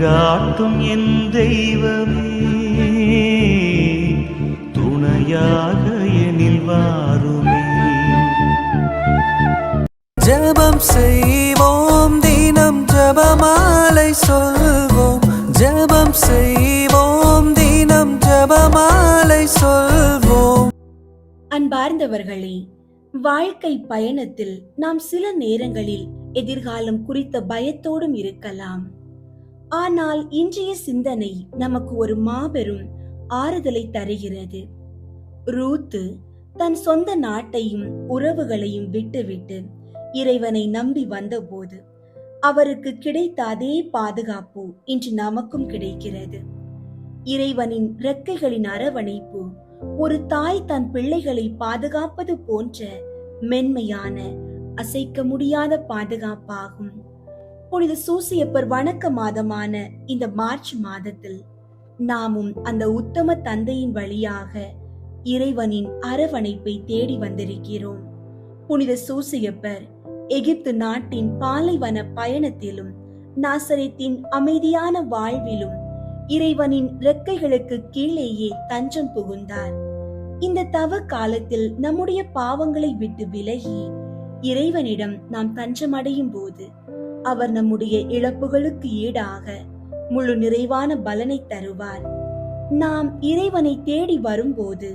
வழிகாட்டும் என் தெய்வமே, துணையாக எனில் வாருமே. ஜெபம் செய்வோம், தினம் ஜெபமாலை சொல்வோம். ஜெபம் செய்வோம், தினம் ஜெபமாலை சொல்வோம். அன்பார்ந்தவர்களே, வாழ்க்கை பயணத்தில் நாம் சில நேரங்களில் எதிர்காலம் குறித்த பயத்தோடும் இருக்கலாம். ஆனால் இன்றைய சிந்தனை நமக்கு ஒரு மாபெரும் ஆறுதலை தருகிறது. ரூத்து தன் சொந்த நாட்டையும் உறவுகளையும் விட்டுவிட்டு இறைவனை நம்பி வந்தபோது அவருக்கு கிடைத்த அதே பாதுகாப்பு இன்று நமக்கும் கிடைக்கிறது. இறைவனின் இறக்கைகளின் அரவணைப்பு ஒரு தாய் தன் பிள்ளைகளை பாதுகாப்பது போன்ற மென்மையான, அசைக்க முடியாத பாதுகாப்பாகும். புனித சூசியப்பர் வணக்க மாதமான இந்த மார்ச் மாதத்தில் நாமும் அந்த உத்தம தந்தையின் வழியாக இறைவனின் அரவணைப்பை தேடி வந்திருக்கிறோம். புனித சூசியப்பர் எகிப்து நாட்டின் பாலைவன பயணத்திலும் நாசரேத்தின் அமைதியான வாழ்விலும் இறைவனின் இறக்கைகளுக்கு கீழேயே தஞ்சம் புகுந்தார். இந்த தவ காலத்தில் நம்முடைய பாவங்களை விட்டு விலகி இறைவனிடம் நாம் தஞ்சமடையும் போது அவர் நம்முடைய இழப்புகளுக்கு ஈடாக முழு நிறைவான பலனை தருவார். நாம் இறைவனை தேடி வரும்போது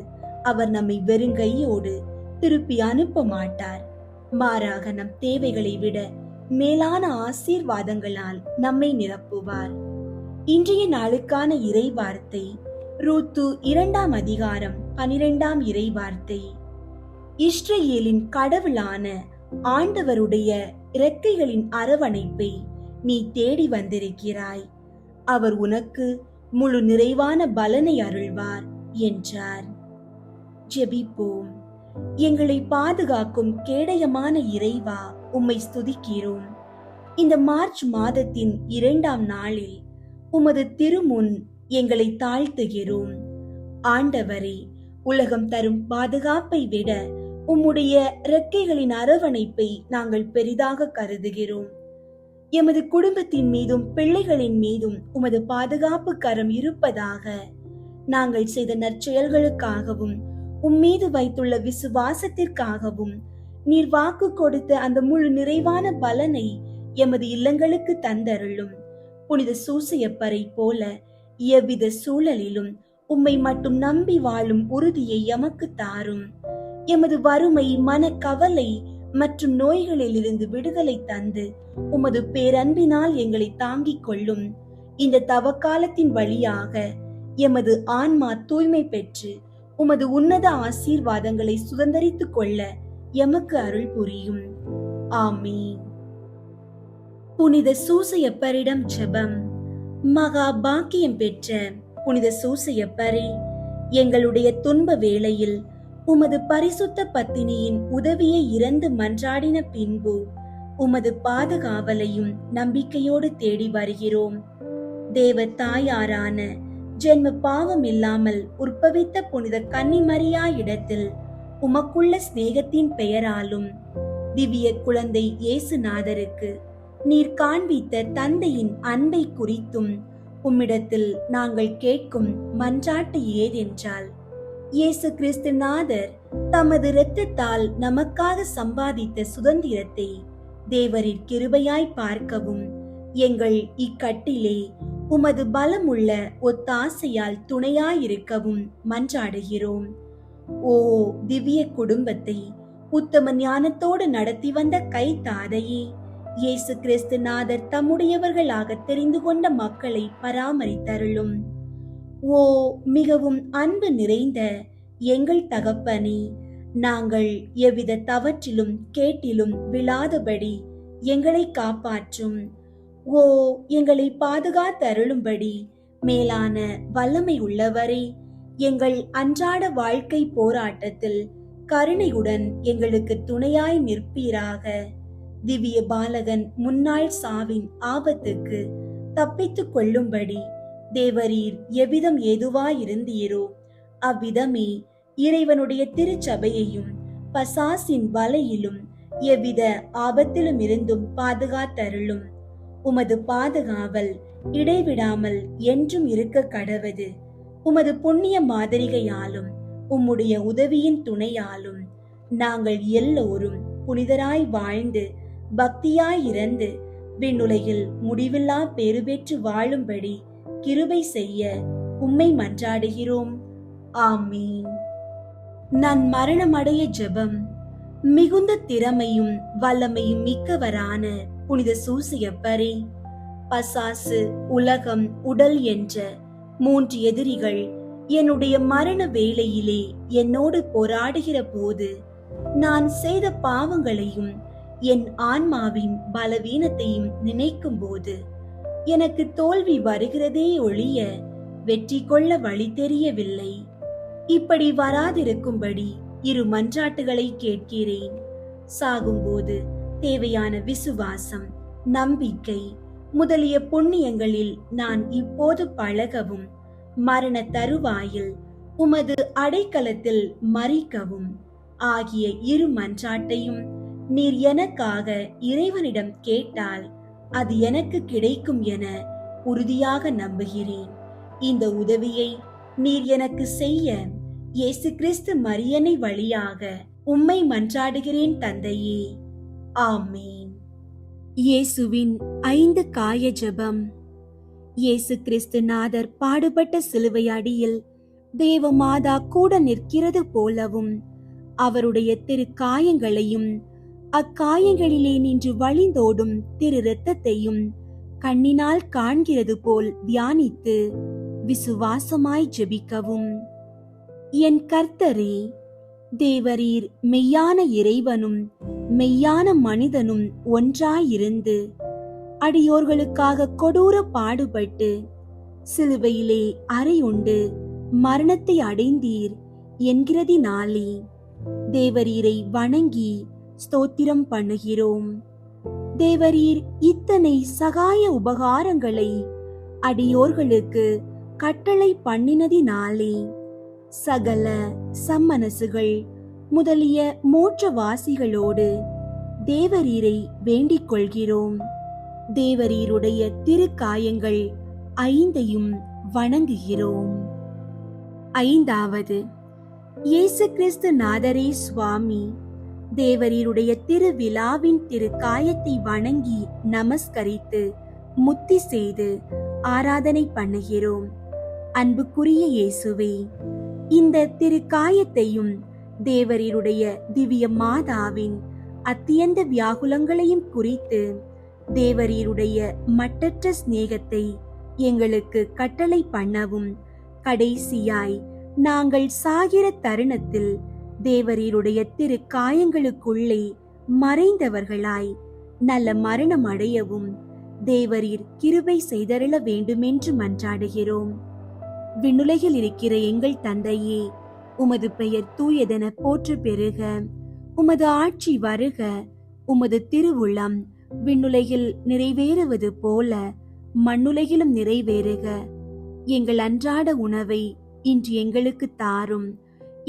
அவர் நம்மை வெறுங்கையோடு திருப்பி அனுப்ப மாட்டார். மாறாக நம் தேவைகளை விட மேலான ஆசீர்வாதங்களால் நம்மை நிரப்புவார். இன்றைய நாளுக்கான இறை வார்த்தை ரூத்து 2ஆம் அதிகாரம் 12ஆம் இறை வார்த்தை. இஸ்ரவேலின் கடவுளான ஆண்டவருடைய இறக்கைகளின் அரவணைப்பை நீ தேடி வந்திருக்கிறாய். அவர் உனக்கு முழு நிறைவான பலனை அருள்வார் என்றார். ஜெபிப்போம். எங்களை பாதுகாக்கும் கேடயமான இறைவா, உம்மை ஸ்துதிக்கிறோம். இந்த மார்ச் மாதத்தின் 2ஆம் நாளில் உமது திருமுன் எங்களை தாழ்த்துகிறோம். ஆண்டவரே, உலகம் தரும் பாதுகாப்பை விட உம்முடைய இறக்கைகளின் அரவணைப்பை நாங்கள் பெரிதாக கருதுகிறோம். எமது குடும்பத்தின் மீதும் பிள்ளைகளின் மீதும் உமது பாதுகாப்பு கரம் இருப்பதாக. நாங்கள் செய்த நற்செயல்களுக்காகவும் உம்மீது வைத்துள்ள விசுவாசத்திற்காகவும் நீர் வாக்கு கொடுத்த அந்த முழு நிறைவான பலனை எமது இல்லங்களுக்கு தந்தருளும். புனித சூசியப்பரை போல எவ்வித சூழலிலும் உம்மை மட்டும் நம்பி வாழும் உறுதியை எமக்கு தாரும். எமது வறுமை, மனக்கவலை மற்றும் நோய்களிலிருந்து விடுதலை தந்து உமது பேரன்பினால் எங்களை தாங்கிக் கொள்ளும். இந்த தவக்காலத்தின் வழியாக எமது ஆன்மா தூய்மை பெற்று உமது உன்னத ஆசீர்வாதங்களை சுதந்தரித்துக் கொள்ள எமக்கு அருள் புரியும். ஆமீன். புனித சூசையப்பரிடம் ஜெபம். மகா பாக்கியம் பெற்ற புனித சூசையப்பரே, எங்களுடைய துன்ப வேளையில் உமது பரிசுத்த பத்தினியின் உதவியை இறந்து மன்றாடின பின்பு உமது பாதுகாவலையும் நம்பிக்கையோடு தேடி வருகிறோம். தேவ தாயாரான ஜென்ம பாவம் இல்லாமல் உற்பவித்த புனித கன்னிமரியா இடத்தில் உமக்குள்ள சிநேகத்தின் பெயராலும் திவ்ய குழந்தை இயேசுநாதருக்கு நீர் காண்பித்த தந்தையின் அன்பை குறித்தும் உம்மிடத்தில் நாங்கள் கேட்கும் மன்றாட்டு ஏதென்றால், இயேசு கிறிஸ்து நாதர் தமது இரத்தத்தால் நமக்காக சம்பாதித்த சுதந்திரத்தை தேவரின் கிருபையாய் பார்க்கவும் எங்கள் இக்கட்டிலே உமது பலமுள்ள ஒத்தாசையால் துணையாயிருக்கவும் மன்றாடுகிறோம். ஓ திவ்ய குடும்பத்தை உத்தம ஞானத்தோடு நடத்தி வந்த கை தாதையே, இயேசு கிறிஸ்து நாதர் தம்முடையவர்களாக தெரிந்து கொண்ட மக்களை பராமரித்தருளும். ஓ மிகவும் அன்பு நிறைந்த எங்கள் தகப்பனே, நாங்கள் எவ்வித தவற்றிலும் கேட்டிலும் விழாதபடி எங்களை காப்பாற்றும். ஓ எங்களை பாதுகாத்தருளும்படி மேலான வல்லமை உள்ளவரே, எங்கள் அன்றாட வாழ்க்கை போராட்டத்தில் கருணையுடன் எங்களுக்கு துணையாய் நிற்பீராக. திவ்ய பாலகன் முன்னாள் சாவின் ஆபத்துக்கு தப்பித்துக் கொள்ளும்படி தேவரீர் எவ்விதம் ஏதுவாயிருந்தீரோ அவ்விதமே இறைவனுடைய திருச்சபையையும் பசாசின் வலையிலும் எவ்வித ஆபத்திலும் இருந்தும் பாதுகாத்தருளும். உமது பாதுகாவல் இடைவிடாமல் என்றும் இருக்க கடவது. உமது புண்ணிய மாதிரிகையாலும் உம்முடைய உதவியின் துணையாலும் நாங்கள் எல்லோரும் புனிதராய் வாழ்ந்து பக்தியாய் இறந்து விண்ணுலகில் முடிவில்லா பேறு பெற்று வாழும்படி கிருபை செய்ய உம்மை மன்றாடுகிறோம். ஆமீன். நான் மரணமடைய ஜெபம். மிகுந்த திறமையும் வல்லமையும் மிக்கவரான புனித சூசையப்பரே, பசாசு, உலகம், உடல் என்ற 3 எதிரிகள் என்னுடைய மரண வேளையிலே என்னோடு போராடுகிற போது நான் செய்த பாவங்களையும் என் ஆன்மாவின் பலவீனத்தையும் நினைக்கும் போது எனக்கு தோல்வி வருகிறதே ஒழிய வெற்றி கொள்ள வழி தெரியவில்லை. இப்படி வராதிருக்கும்படி 2 மன்றாட்டுகளை கேட்கிறேன். சாகும்போது தேவையான விசுவாசம், நம்பிக்கை முதலிய புண்ணியங்களில் நான் இப்போது பழகவும், மரண தருவாயில் உமது அடைக்கலத்தில் மரிக்கவும் ஆகிய 2 மன்றாட்டையும் நீர் எனக்காக இறைவனிடம் கேட்டால் அது எனக்கு கிடைக்கும் என உறுதியாக நம்புகிறேன். இந்த உதவியை நீர் எனக்கு செய்ய இயேசு கிறிஸ்து மரியனை வழியாக உம்மை மன்றாடுகிறேன் தந்தையே. ஆமீன். இயேசுவின் 5 காய ஜெபம். இயேசு கிறிஸ்து நாதர் பாடுபட்ட சிலுவை அடியில் தேவ மாதா கூட நிற்கிறது போலவும் அவருடைய திரு காயங்களையும் அக்காயங்களிலே நின்று வழிந்தோடும் திரு இரத்தத்தையும் கண்ணினால் காண்கிறது போல் தியானித்து விசுவாசமாய் ஜெபிக்கவும். என் கர்த்தரே, தேவரீர் மெய்யான இறைவனும் மெய்யான மனிதனும் ஒன்றாயிருந்து அடியோர்களுக்காக கொடூர பாடுபட்டு சிலுவையிலே அறையுண்டு மரணத்தை அடைந்தீர் என்கிறதினாலே தேவரீரை வணங்கி ஸ்தோத்திரம் பண்ணுகிறோம். தேவரீர் இத்தனை சகாய உபகாரங்களை அடியோர்களுக்கு கட்டளை பண்ணினதினாலே சகல சம்மனசுகள் முதலிய மோட்சவாசிகளோடு தேவரீரை வேண்டிக் கொள்கிறோம். தேவரீருடைய திருக்காயங்கள் 5ஐயும் வணங்குகிறோம். 5வது, இயேசு கிறிஸ்து நாதரே சுவாமி, தேவரீருடைய திருவிழாவின் திருக்காயத்தை வணங்கி நமஸ்கரித்து முத்தி செய்து ஆராதனை பண்ணுகிறோம். அன்புக்குரிய இயேசுவே, இந்த திருக்காயத்தையும் தேவரீருடைய திவ்ய மாதாவின் அத்தியந்த வியாகுலங்களையும் குறித்து தேவரீருடைய மட்டற்ற சிநேகத்தை எங்களுக்கு கட்டளை பண்ணவும், கடைசியாய் நாங்கள் சாகிற தருணத்தில் தேவரீருடைய திரு காயங்களுக்குள்ளே மறைந்தவர்களாய் நல்ல மரணம் அடையவும் தேவரீர் கிருபை செய்தருள வேண்டுமென்று மன்றாடுகிறோம். விண்ணுலகில் இருக்கிற எங்கள் தந்தையே, உமது பெயர் தூயதென போற்று பெறுக. உமது ஆட்சி வருக. உமது திருவுளம் விண்ணுலகில் நிறைவேறுவது போல மண்ணுலகிலும் நிறைவேறுக. எங்கள் அன்றாட உணவை இன்று எங்களுக்கு தாரும்.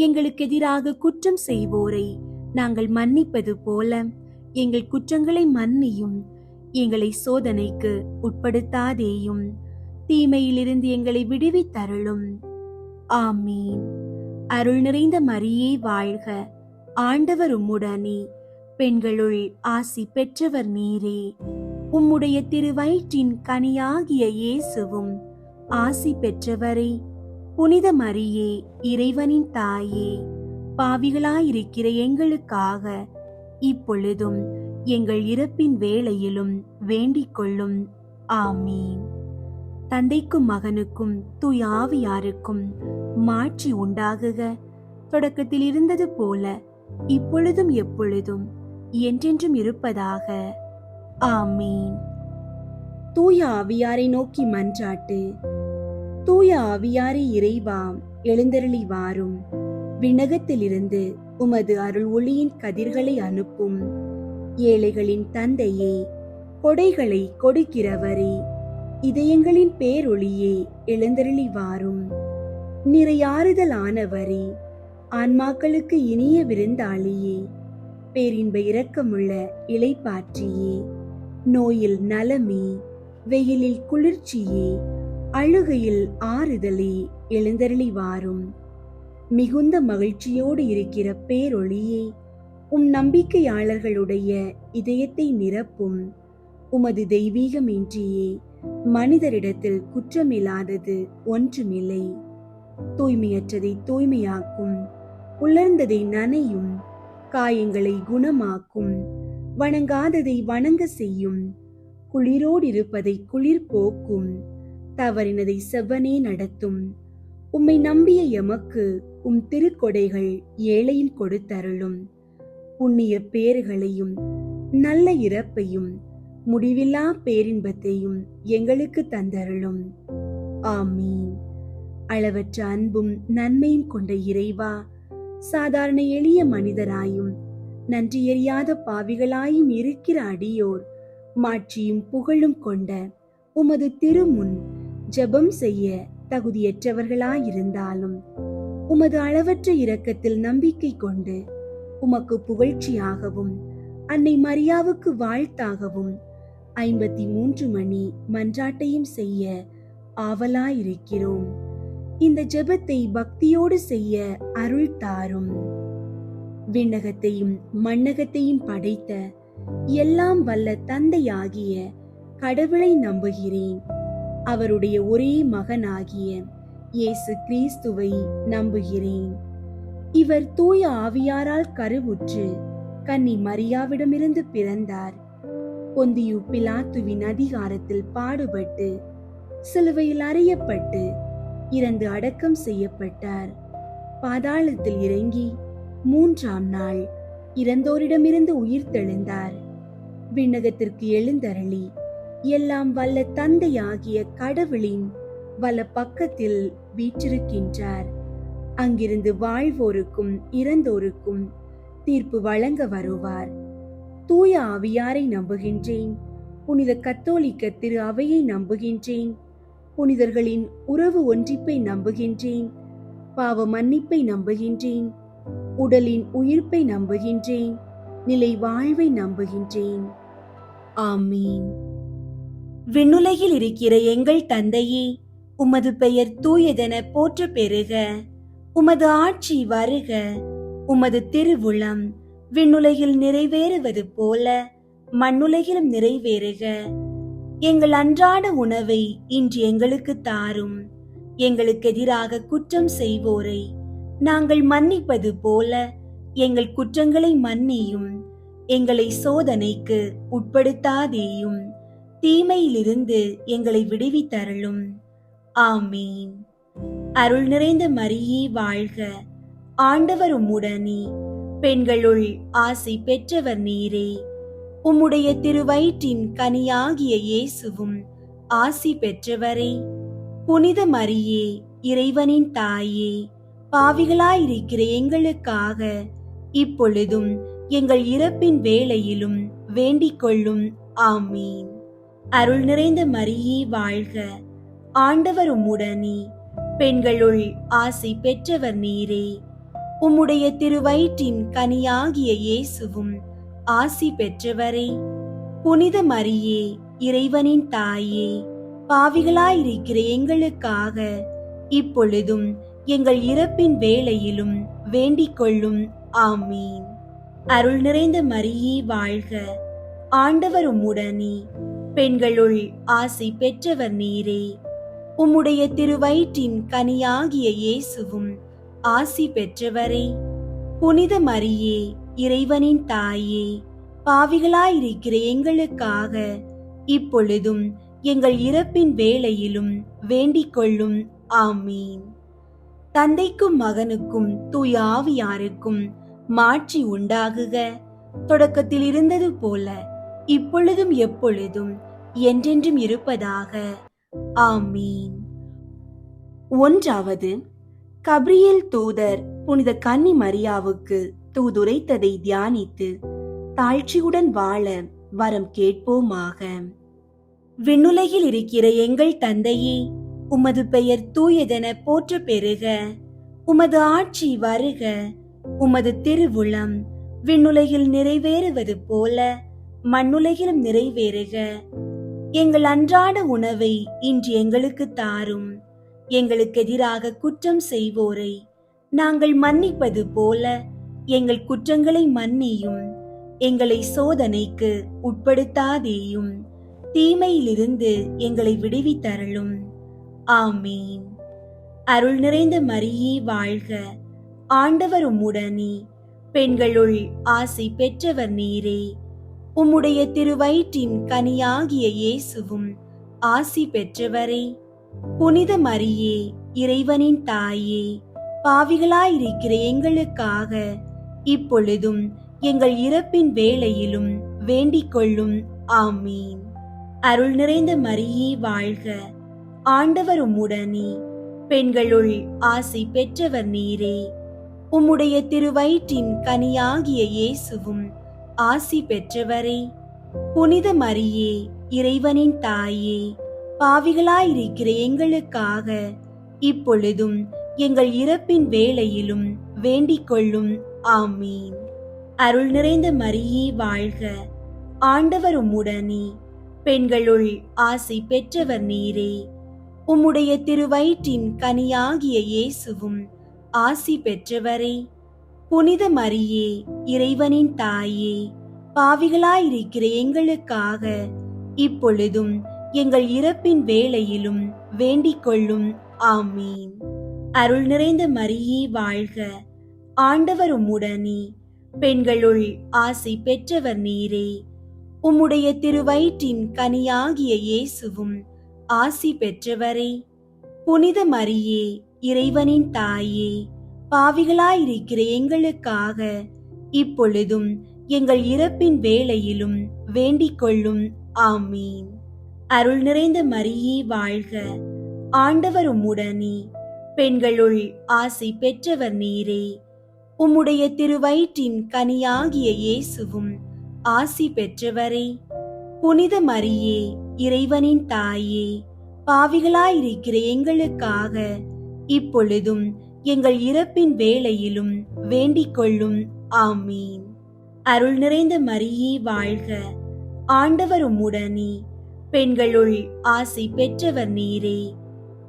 எங்களுக்கு எதிராக குற்றம் செய்வோரை நாங்கள் மன்னிப்பது போல எங்கள் குற்றங்களை மன்னியும். எங்களை சோதனைக்கு உட்படுத்தாதேயும், தீமையிலிருந்து எங்களை விடுவித்தருளும். ஆமீன். அருள் நிறைந்த மரியே வாழ்க. ஆண்டவர் உம்முடனே, பெண்களுள் ஆசி பெற்றவர் நீரே. உம்முடைய திருவயிற்றின் கனியாகிய இயேசுவும் ஆசி பெற்றவரே. புனித மரியே, இறைவனின் தாயே, பாவிகளாயிருக்கிற எங்களுக்காக இப்பொழுதும் எங்கள் இறப்பின் வேளையிலும் வேண்டிக் கொள்ளும். ஆமீன். தந்தைக்கும் மகனுக்கும் தூய ஆவியாருக்கும் மாட்சி உண்டாகுக. தொடக்கத்தில் இருந்தது போல இப்பொழுதும் எப்பொழுதும் என்றென்றும் இருப்பதாக. ஆமீன். தூய ஆவியாரை நோக்கி மன்றாட்டு. தூய ஆவியாரை இறைவா, எழுந்தருளி வாரும். விண்ணகத்திலிருந்து உமது அருள் ஒளியின் கதிர்களை அனுப்பும். ஏழைகளின் தந்தையே, கொடைகளை கொடுக்கிறவரே, இதயங்களின் பேரொளியே, எழுந்தருளி வாரும். நிறையாறுதலானவரே, ஆன்மாக்களுக்கு இனிய விருந்தாளியே, பேரின்ப இரக்கமுள்ள இளைப்பாற்றியே, நோயில் நலமே, வெயிலில் குளிர்ச்சியே, அழுகையில் ஆறுதலே எழுந்தருளி வாரும். மிகுந்த மகிழ்ச்சியோடு இருக்கிற பேரொளியே, நம்பிக்கையாளர்களுடைய இதயத்தை நிரப்பும். உமது தெய்வீகமின்றியே மனிதரிடத்தில் குற்றமில்லாதது ஒன்றுமில்லை. தூய்மையற்றதை தூய்மையாக்கும், உலர்ந்ததை நனையும், காயங்களை குணமாக்கும், வணங்காததை வணங்க செய்யும், குளிரோடிருப்பதை குளிர் போக்கும், தவறினதை செவ்வனே நடத்தும். உம்மை நம்பிய எமக்கு திருக்கொடைகள் ஏழையும் கொடுத்தருளும். புண்ணிய பேறுகளையும் நல்ல இறப்பையும் முடிவில்லா பேரின்பத்தையும் எங்களுக்கு தந்தருளும். ஆமீன். அளவற்ற அன்பும் நன்மையும் கொண்ட இறைவா, சாதாரண எளிய மனிதராயும் நன்றியறியாத பாவிகளாயும் இருக்கிற அடியோர் மாட்சியும் புகழும் கொண்ட உமது திருமுன் ஜெபம் செய்ய தகுதியற்றவர்களாயிருந்தாலும் உமது அளவற்ற இரக்கத்தில் நம்பிக்கை கொண்டு உமக்கு புகழ்ச்சியாகவும் அன்னை மரியாவுக்கு வாழ்த்தாகவும் 53 மணி மன்றாட்டையும் செய்ய ஆவலாயிருக்கிறோம். இந்த ஜெபத்தை பக்தியோடு செய்ய அருள் தாரும். விண்ணகத்தையும் மண்ணகத்தையும் படைத்த எல்லாம் வல்ல தந்தையாகிய கடவுளை நம்புகிறேன். அவருடைய ஒரே மகனாகிய இயேசு கிறிஸ்துவை நம்புகிறேன். இவர் தூய ஆவியாரால் கருவுற்று கன்னி மரியாவிடமிருந்து பிறந்தார். பொந்தியு பிலாத்துவின் அதிகாரத்தில் பாடுபட்டு சிலுவையில் அறையப்பட்டு இறந்து அடக்கம் செய்யப்பட்டார். பாதாளத்தில் இறங்கி 3ஆம் நாள் இறந்தோரிடமிருந்து உயிர் தெழுந்தார். விண்ணகத்திற்கு எழுந்தருளி எல்லாம் வல்ல தந்தையாகிய கடவுளின் வல பக்கத்தில் வீற்றிருக்கின்றார். அங்கிருந்து வாழ்வோருக்கும் இறந்தோருக்கும் தீர்ப்பு வழங்க வருவார். தூய ஆவியாரை நம்புகின்றேன். புனித கத்தோலிக்க திரு அவையை நம்புகின்றேன். புனிதர்களின் உறவு ஒன்றிப்பை நம்புகின்றேன். பாவ மன்னிப்பை நம்புகின்றேன். உடலின் உயிர்ப்பை நம்புகின்றேன். நிலை வாழ்வை நம்புகின்றேன். ஆமீன். விண்ணுலகில் இருக்கிற எங்கள் தந்தையே, உமது பெயர் தூயதென போற்ற பெறுக. உமது ஆட்சி வருக. உமது திருவுளம் விண்ணுலகில் நிறைவேறுவது போல மண்ணுலகிலும் நிறைவேறுக. எங்கள் அன்றாட உணவை இன்று எங்களுக்கு தாரும். எங்களுக்கு எதிராக குற்றம் செய்வோரை நாங்கள் மன்னிப்பது போல எங்கள் குற்றங்களை மன்னியும். எங்களை சோதனைக்கு உட்படுத்தாதேயும், தீமையிலிருந்து எங்களை விடுவித்தருளும். ஆமீன். அருள் நிறைந்த மரியே வாழ்க. ஆண்டவர் உம்முடனே, பெண்களுள் ஆசி பெற்றவர் நீரே. உம்முடைய திருவயிற்றின் கனியாகிய இயேசுவும் ஆசி பெற்றவரே. புனித மரியே, இறைவனின் தாயே, பாவிகளாயிருக்கிற எங்களுக்காக இப்பொழுதும் எங்கள் இறப்பின் வேளையிலும் வேண்டிக் கொள்ளும். ஆமீன். அருள் நிறைந்த மரியே வாழ்க. ஆண்டவர் உம்முடனே, பெண்களுள் ஆசி பெற்றவர் நீரே. உம்முடைய திருவயிற்றின் கனியாகிய இயேசுவும் ஆசி பெற்றவரே. புனித மரியே, இறைவனின் தாயே, பாவிகளாயிருக்கிற எங்களுக்காக இப்பொழுதும் எங்கள் இறப்பின் வேளையிலும் வேண்டிக் கொள்ளும். ஆமீன். அருள் நிறைந்த மரியே வாழ்க. ஆண்டவர் உம்முடனே, பெண்களுள் ஆசி பெற்றவர் நீரே. உம்முடைய திருவயிற்றின் கனியாகிய இயேசுவும் ஆசி பெற்றவரே. புனித மரியே, இறைவனின் தாயே, பாவிகளாயிருக்கிற எங்களுக்காக இப்பொழுதும் எங்கள் இறப்பின் வேளையிலும் வேண்டிக் கொள்ளும். ஆமீன். தந்தைக்கும் மகனுக்கும் தூய ஆவியாருக்கும் மாட்சி உண்டாகுக. தொடக்கத்தில் இருந்தது போல இப்பொழுதும் எப்பொழுதும் என்றென்றும் இருப்பதாக. ஆமீன். 1. கபிரியேல் தூதர் புனித கன்னி மரியாவுக்கு தூதுரைத்ததை தியானித்து தாழ்ச்சியுடன் வாழ வரம் கேட்போமாக. விண்ணுலகில் இருக்கிற எங்கள் தந்தையே, உமது பெயர் தூயதென போற்ற பெறுக. உமது ஆட்சி வருக. உமது திருவுளம் விண்ணுலகில் நிறைவேறுவது போல மண்ணுலகிலும் நிறைவேறுக. எங்கள் அன்றாட உணவை இன்று எங்களுக்கு தாரும். எங்களுக்கு எதிராக குற்றம் செய்வோரை நாங்கள் மன்னிப்பது போல எங்கள் குற்றங்களை மன்னியும். எங்களை சோதனைக்கு உட்படுத்தாதேயும், தீமையிலிருந்து எங்களை விடுவித்தருளும். ஆமீன். அருள் நிறைந்த மரியே வாழ்க, ஆண்டவர் உம்முடனே, பெண்களுள் ஆசி பெற்றவர் நீரே. உம்முடைய திருவயிற்றின் கனியாகிய இயேசுவும் ஆசி பெற்றவரே. புனித மரியே, இறைவனின் தாயே, பாவிகளாயிருக்கிற எங்களுக்காக இப்பொழுதும் எங்கள் இறப்பின் வேளையிலும் வேண்டிக் கொள்ளும். ஆமீன். அருள் நிறைந்த மரியே வாழ்க, ஆண்டவர் உம்முடனே, பெண்களுள் ஆசி பெற்றவர் நீரே. உம்முடைய திருவயிற்றின் கனியாகிய இயேசுவும் ஆசி பெற்றவரே. புனித மரியே, இறைவனின் தாயே, பாவிகளாயிருக்கிற எங்களுக்காக இப்பொழுதும் எங்கள் இறப்பின் வேளையிலும் வேண்டிக் கொள்ளும். ஆமீன். அருள் நிறைந்த மரியே வாழ்க, ஆண்டவர் உம்முடனே, பெண்களுள் ஆசி பெற்றவர் நீரே. உம்முடைய திருவயிற்றின் கனியாகிய இயேசுவும் ஆசி பெற்றவரே. புனித மரியே, இறைவனின் தாயே, பாவிகளாயிருக்கிற எங்களுக்காக இப்பொழுதும் எங்கள் இறப்பின் வேளையிலும் வேண்டிக் கொள்ளும். ஆமீன். அருள் நிறைந்த மரியே வாழ்க, ஆண்டவர் உம்முடனே, பெண்களுள் ஆசி பெற்றவர் நீரே. உம்முடைய திருவயிற்றின் கனியாகிய இயேசுவும் ஆசி பெற்றவரே. புனித மரியே, இறைவனின் தாயே, பாவிகளாயிருக்கிற எங்களுக்காக இப்பொழுதும் எங்கள் இறப்பின் வேளையிலும் வேண்டிக் கொள்ளும். ஆமீன். அருள் நிறைந்த மரியே வாழ்க, ஆண்டவர் உம்முடனே, பெண்களுள் ஆசி பெற்றவர் நீரே. உம்முடைய திருவயிற்றின் கனியாகிய இயேசுவும் ஆசி பெற்றவரே. புனித மரியே, இறைவனின் தாயே, பாவிகளாயிருக்கிற எங்களுக்காக இப்பொழுதும் எங்கள் இறப்பின் வேளையிலும் வேண்டிக் கொள்ளும். ஆமீன். அருள் நிறைந்த மரியே வாழ்க, ஆண்டவர் உம்முடனே, பெண்களுள் ஆசி பெற்றவர் நீரே.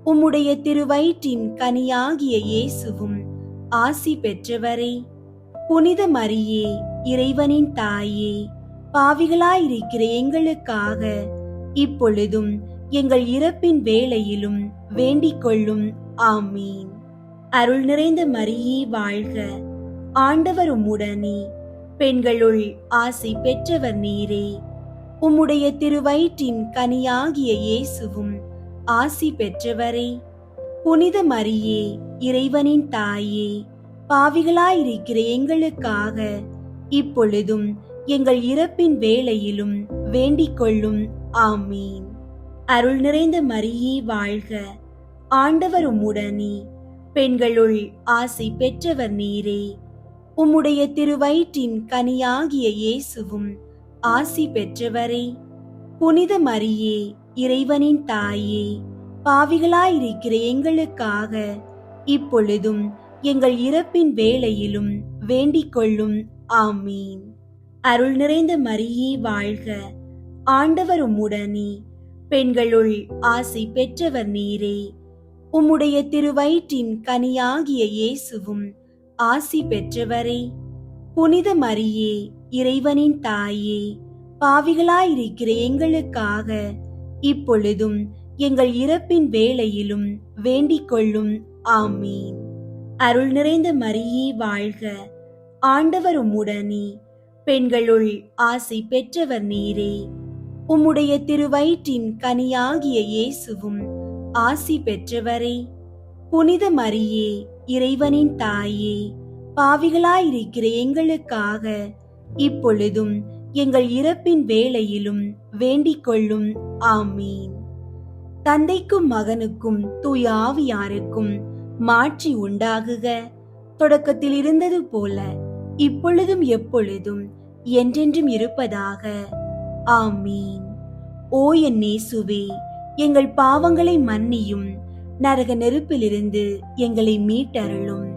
உம்முடைய திருவயிற்றின் கனியாகிய இயேசுவும் ஆசி பெற்றவரே. புனித மரியே, இறைவனின் தாயே, பாவிகளாயிருக்கிற எங்களுக்காக இப்பொழுதும் எங்கள் இறப்பின் வேளையிலும் வேண்டிக் கொள்ளும். ஆமீன். அருள் நிறைந்த மரியே வாழ்க, ஆண்டவர் உம்முடனே, பெண்களுள் ஆசி பெற்றவர் நீரே. உம்முடைய திருவயிற்றின் கனியாகிய இயேசுவும் ஆசி பெற்றவரே. புனித மரியே, இறைவனின் தாயே, பாவிகளாயிருக்கிற எங்களுக்காக இப்பொழுதும் எங்கள் இறப்பின் வேளையிலும் வேண்டிக் கொள்ளும். ஆமீன். அருள் நிறைந்த மரியே வாழ்க, ஆண்டவர் உம்முடனே, பெண்களுள் ஆசி பெற்றவர் நீரே. உம்முடைய திருவயிற்றின் கனியாகிய இயேசுவும் ஆசி பெற்றவரே. புனித மரியே, இறைவனின் தாயே, பாவிகளாயிருக்கிற எங்களுக்காக இப்பொழுதும் எங்கள் இறப்பின் வேளையிலும் வேண்டிக் கொள்ளும். ஆமீன். அருள் நிறைந்த மரியே வாழ்க, ஆண்டவர் உம்முடனே, பெண்களுள் ஆசி பெற்றவர் நீரே. உம்முடைய திருவயிற்றின் கனியாகிய இயேசுவும் ஆசி பெற்றவரே. புனித மரியே, இறைவனின் தாயே, பாவிகளாயிருக்கிற எங்களுக்காக இப்பொழுதும் எங்கள் இறப்பின் வேளையிலும் வேண்டிக் கொள்ளும். ஆமீன். அருள் நிறைந்த மரியே வாழ்க, ஆண்டவர் உம்முடனே, பெண்களுள் ஆசி பெற்றவர் நீரே. உம்முடைய திருவயிற்றின் கனியாகிய இயேசுவும் ஆசி பெற்றவரே. புனித மரியே, இறைவனின் தாயே, பாவிகளாயிருக்கிற எங்களுக்காக இப்பொழுதும் எங்கள் இறப்பின் வேளையிலும் வேண்டிக் கொள்ளும். ஆமீன். தந்தைக்கும் மகனுக்கும் தூய ஆவியாருக்கும் மாட்சி உண்டாகுக. தொடக்கத்தில் இருந்தது போல இப்பொழுதும் எப்பொழுதும் என்றென்றும் இருப்பதாக. ஆமீன். ஓ என் இயேசுவே, எங்கள் பாவங்களை மன்னியும், நரக நெருப்பிலிருந்து எங்களை மீட்டருளும்,